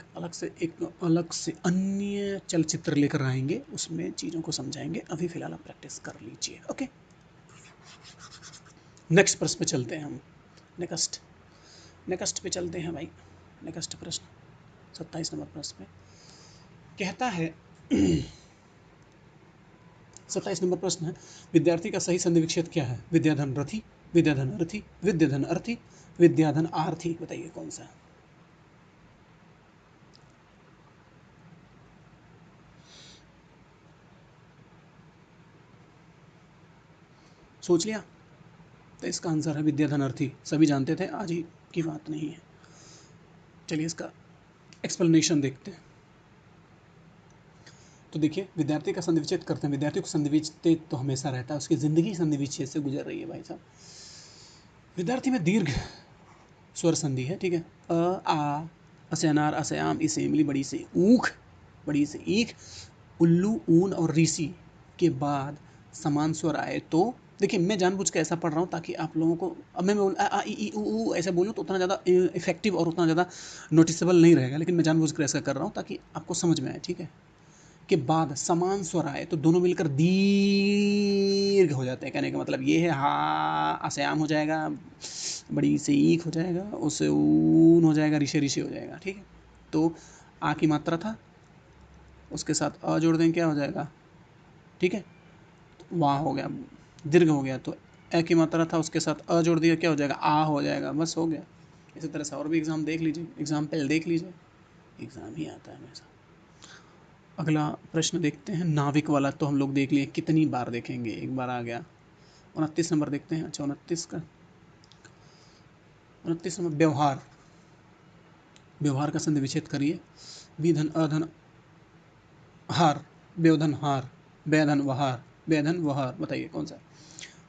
अलग से अन्य चलचित्र लेकर आएंगे, उसमें चीज़ों को समझाएंगे। अभी फ़िलहाल आप प्रैक्टिस कर लीजिए। ओके, नेक्स्ट प्रश्न पे चलते हैं हम। नेक्स्ट नेक्स्ट पे चलते हैं भाई। नेक्स्ट प्रश्न 27 नंबर प्रश्न पे कहता है 27 नंबर प्रश्न है, विद्यार्थी का सही संधि विच्छेद क्या है? विद्याधन रथी, विद्याधन अर्थी, विद्याधन अर्थी, विद्याधन आर्थी, बताइए कौन सा? सोच लिया? तो इसका आंसर है विद्याधन अर्थी। सभी जानते थे, आज ही की बात नहीं है। चलिए इसका एक्सप्लेनेशन देखते हैं। तो देखिए, विद्यार्थी का संधि विच्छेद करते हैं। विद्यार्थी को संधि विच्छेद तो हमेशा रहता है, उसकी ज़िंदगी संधि विच्छेद से गुजर रही है भाई साहब। विद्यार्थी में दीर्घ स्वर संधि है, ठीक है। आ, असे अनार, असे आम, इसे इमली, बड़ी से ऊख, बड़ी से ईख, उल्लू, ऊन और ऋषि के बाद समान स्वर आए तो, देखिए मैं जानबूझ के ऐसा पढ़ रहा हूँ ताकि आप लोगों को, अब मैं बोल आ आ ई ऊ ऐसे बोलूँ तो उतना ज़्यादा इफेक्टिव और उतना ज़्यादा नोटिसेबल नहीं रहेगा, लेकिन मैं जानबूझ कर ऐसा कर रहा हूँ ताकि आपको समझ में आए, ठीक है। के बाद समान स्वर आए तो दोनों मिलकर दीर्घ हो जाते हैं, कहने का मतलब ये है। हा आसे आम हो जाएगा, बड़ी से ईक हो जाएगा, उससे ऊन हो जाएगा, ऋषे ऋषि हो जाएगा, ठीक है। तो आ की मात्रा था, उसके साथ अ जोड़ देंगे, क्या हो जाएगा, ठीक है, वाह हो गया, दीर्घ हो गया, तो ए की मात्रा था, उसके साथ अ जोड़ दिया, क्या हो जाएगा, आ हो जाएगा, बस हो गया। इसी तरह से और भी एग्जाम देख लीजिए, एग्जाम्पल देख लीजिए, एग्जाम ही आता है हमेशा। अगला प्रश्न देखते हैं, नाविक वाला तो हम लोग देख लिए, कितनी बार देखेंगे, एक बार आ गया। 29 नंबर देखते हैं, अच्छा 29 का, 29 नंबर व्यवहार, व्यवहार का संधि विच्छेद करिए, विधन अधन हार, व्यवधन हार, व्यधन वहार, व्यधन वहार, बताइए कौन सा।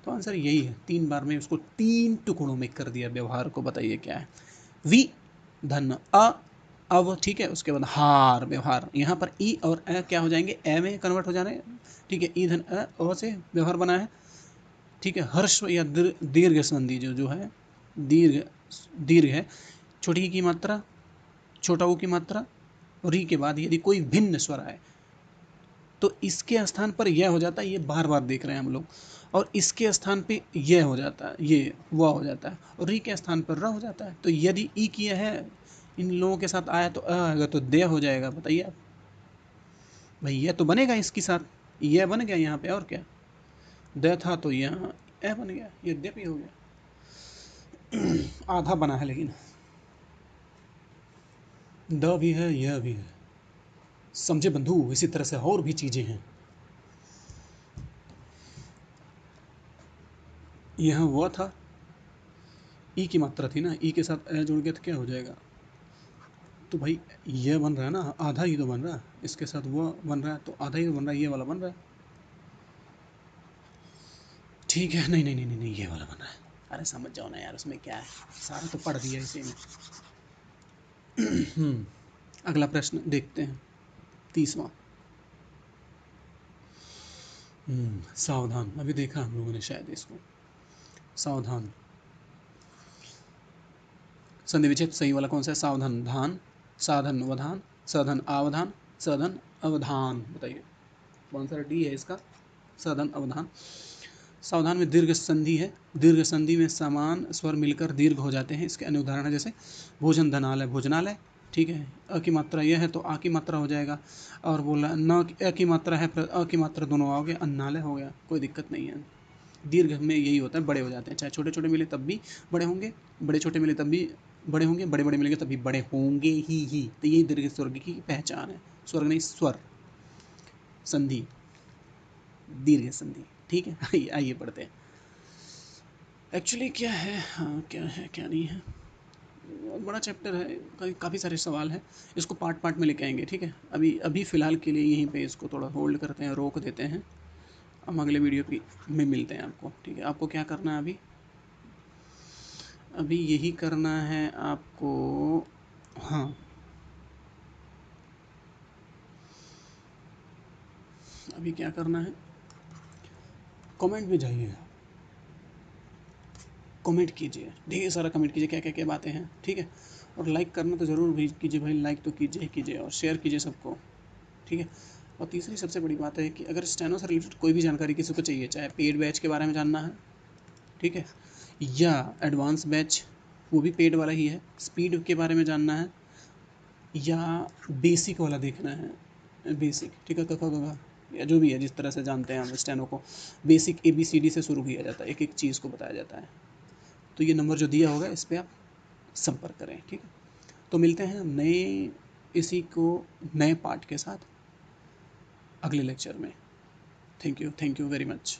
तो आंसर यही है, 3 बार में उसको 3 टुकड़ों में कर दिया व्यवहार को, बताइए क्या है। वि धन अ अब, ठीक है, उसके बाद हार, व्यवहार, यहाँ पर ई और अ क्या हो जाएंगे, ए में कन्वर्ट हो जाने, ठीक है, ई धन अ से व्यवहार बना है, ठीक है। हर्ष या दीर्घ संधि जो है, दीर्घ दीर्घ है, छोटी ई की मात्रा, छोटा ऊ की मात्रा और ई के बाद यदि कोई भिन्न स्वर आए तो इसके स्थान पर यह हो जाता है, ये बार बार देख रहे हैं हम लोग, और इसके स्थान पे यह हो जाता है, ये वह हो जाता है, और री के स्थान पर र हो जाता है। तो यदि ई किया है इन लोगों के साथ आया तो अ आएगा, तो दे हो जाएगा, बताइए आप भाई, यह तो बनेगा इसके साथ, यह बन गया यहाँ पे, और क्या, द था तो यहाँ ए बन गया, ये दे भी हो गया। आधा बना है लेकिन, द भी है, यह भी है, समझे बंधु। इसी तरह से और भी चीजें हैं। यहाँ वह था, ई की मात्रा थी ना, ई के साथ ए जुड़ गया तो क्या हो जाएगा, तो भाई ये बन रहा है ना, आधा ही तो बन रहा है, इसके साथ वो बन रहा है तो आधा ही तो बन रहा है, ये वाला बन रहा है, ठीक है। नहीं नहीं नहीं नहीं, नहीं ये वाला बन रहा है, अरे समझ जाओ ना यार, उसमें क्या है, सारा तो पढ़ दिया इसी में। अगला प्रश्न देखते हैं, 30वां। सावधान, अभी देखा हम लोगों ने शायद इसको, सावधान, संधि विच्छेद सही वाला कौन सा है, सावधान धान, साधन वधान, साधन आवधान, साधन अवधान, बताइए कौन सा डी है इसका, साधन अवधान। सावधान में दीर्घ संधि है, दीर्घ संधि में समान स्वर मिलकर दीर्घ हो जाते हैं, इसके अन्य उदाहरण है जैसे भोजन धनालय, भोजनालय, ठीक है। अ की मात्रा यह है तो आ की मात्रा हो जाएगा, और बोला न अ की मात्रा है अ की मात्रा दोनों आओगे, अन्नालय हो गया, कोई दिक्कत नहीं है। दीर्घ में यही होता है, बड़े हो जाते हैं, चाहे छोटे छोटे मिले तब भी बड़े होंगे, बड़े छोटे मिले तब भी बड़े होंगे, बड़े बड़े मिलेंगे तब भी बड़े होंगे ही। तो यही दीर्घ स्वर्ग की पहचान है, स्वर्ग नहीं, स्वर संधि, दीर्घ संधि, ठीक है। आइए पढ़ते हैं, एक्चुअली क्या है, हाँ क्या है क्या नहीं है, बहुत बड़ा चैप्टर है, काफ़ी सारे सवाल हैं, इसको पार्ट पार्ट में लेके आएंगे, ठीक है। अभी अभी फ़िलहाल के लिए यहीं पे इसको थोड़ा होल्ड करते हैं, रोक देते हैं, हम अगले वीडियो की में मिलते हैं आपको, ठीक है। आपको क्या करना है अभी, अभी यही करना है आपको, हाँ अभी क्या करना है, कमेंट में जाइए, कमेंट कीजिए, ढेर सारा कमेंट कीजिए, क्या क्या क्या बातें हैं, ठीक है। और लाइक करना तो ज़रूर भी कीजिए भाई, लाइक तो कीजिए ही कीजिए, और शेयर कीजिए सबको, ठीक है। और तीसरी सबसे बड़ी बात है कि अगर स्टेनो से रिलेटेड कोई भी जानकारी किसी को चाहिए, चाहे पेड बैच के बारे में जानना है, ठीक है, या एडवांस बैच, वो भी पेड वाला ही है, स्पीड के बारे में जानना है, या बेसिक वाला देखना है, बेसिक, ठीक है, कका या जो भी है, जिस तरह से जानते हैं हम स्टेनो को, बेसिक ABCD से शुरू किया जाता है, एक एक चीज़ को बताया जाता है। तो ये नंबर जो दिया होगा इस पर आप संपर्क करें, ठीक है। तो मिलते हैं नए, इसी को नए पार्ट के साथ अगले लेक्चर में। Thank you very much.